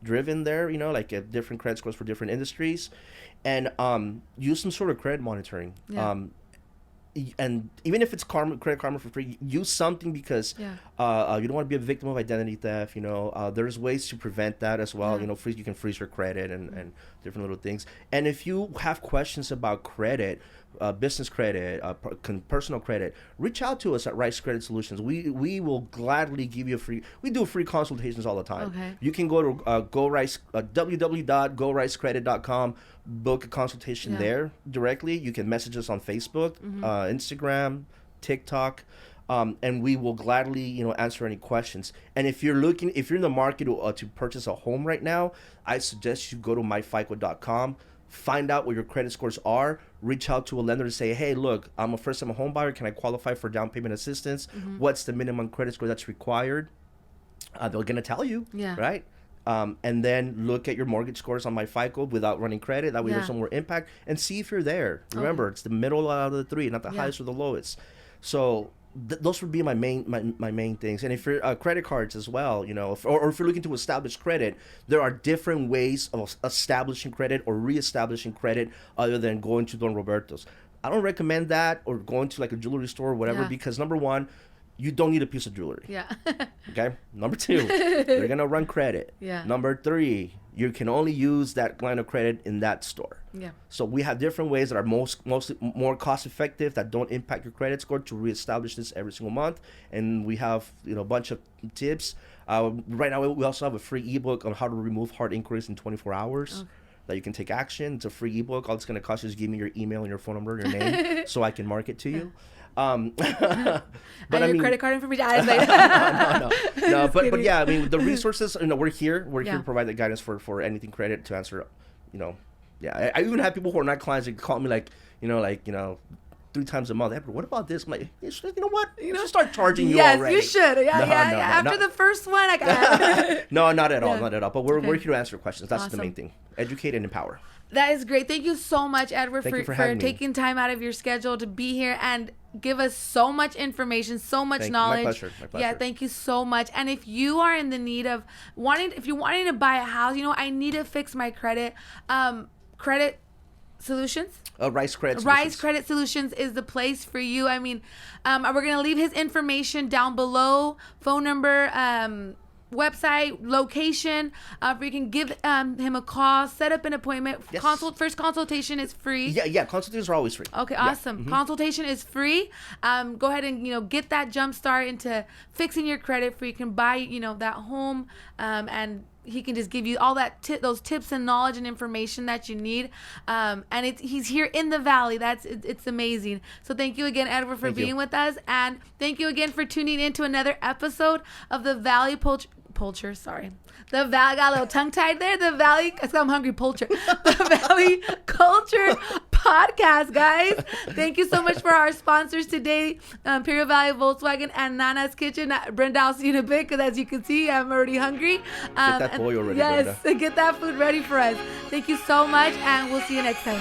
driven there. Like different credit scores for different industries, and use some sort of credit monitoring. And even if it's Credit Karma for free, use something, because you don't want to be a victim of identity theft. There's ways to prevent that as well. You can freeze your credit and different little things. And if you have questions about credit, business credit, personal credit, reach out to us at Rice Credit Solutions. We will gladly give you we do free consultations all the time. You can go to www.goricecredit.com, book a consultation there directly. You can message us on Facebook, Instagram, TikTok, and we will gladly answer any questions. And if you're in the market to purchase a home right now, I suggest you go to myfico.com, find out what your credit scores are, reach out to a lender and say, hey, look, I'm a first-time home buyer. Can I qualify for down payment assistance? What's the minimum credit score that's required? They're going to tell you, right? and then look at your mortgage scores on my FICO without running credit. That way there's some more impact, and see if you're there. Remember, it's the middle out of the three, not the highest or the lowest. So those would be my main things. And if you're credit cards as well, you know, or if you're looking to establish credit, there are different ways of establishing credit or reestablishing credit other than going to Don Roberto's. I don't recommend that, or going to like a jewelry store or whatever, because number one, you don't need a piece of jewelry. Yeah. Okay. Number two, they're gonna run credit. Yeah. Number three, you can only use that line of credit in that store. Yeah. So we have different ways that are mostly more cost effective, that don't impact your credit score, to reestablish this every single month. And we have, you know, a bunch of tips. Right now we also have a free ebook on how to remove hard inquiries in 24 hours. That you can take action. It's a free ebook. All it's going to cost you is give me your email and your phone number, your name, so I can market to you. But and your credit card information. No. But yeah, I mean, the resources. You know, we're here. We're here to provide the guidance for anything credit, to answer. You know, yeah. I even have people who are not clients that call me like 3 times a month. What about this? I'm like, you know what? You should start charging you already. Yes, you should. Yeah. After the first one, I got No, not at all. Not at all. But we're here to answer questions. That's the main thing. Educate and empower. That is great. Thank you so much, Edward, for taking time out of your schedule to be here and give us so much information, so much knowledge. My pleasure. Yeah, thank you so much. And if you are in the need of if you're wanting to buy a house, you know, I need to fix my credit. Credit Solutions. Rice Credit Solutions. Rice Credit Solutions is the place for you. I mean, we're going to leave his information down below, phone number, website, location, where you can give him a call, set up an appointment. Yes. First consultation is free. Yeah, consultations are always free. Okay, awesome. Mm-hmm. Consultation is free. Go ahead and, you know, get that jump start into fixing your credit, where you can buy, you know, that home, and he can just give you all that those tips and knowledge and information that you need. And he's here in the Valley. It's amazing. So thank you again, Edward, for being with us. And thank you again for tuning in to another episode of the Valley Poultry. Sorry. The Valley, got a little tongue tied there. The Valley, I'm hungry, Poultry. The Valley Culture Podcast, guys. Thank you so much for our sponsors today, Imperial Valley Volkswagen and Nana's Kitchen. Brenda, I'll see you in a bit, because as you can see, I'm already hungry. Get that boy already, yes, Brenda. Get that food ready for us. Thank you so much, and we'll see you next time.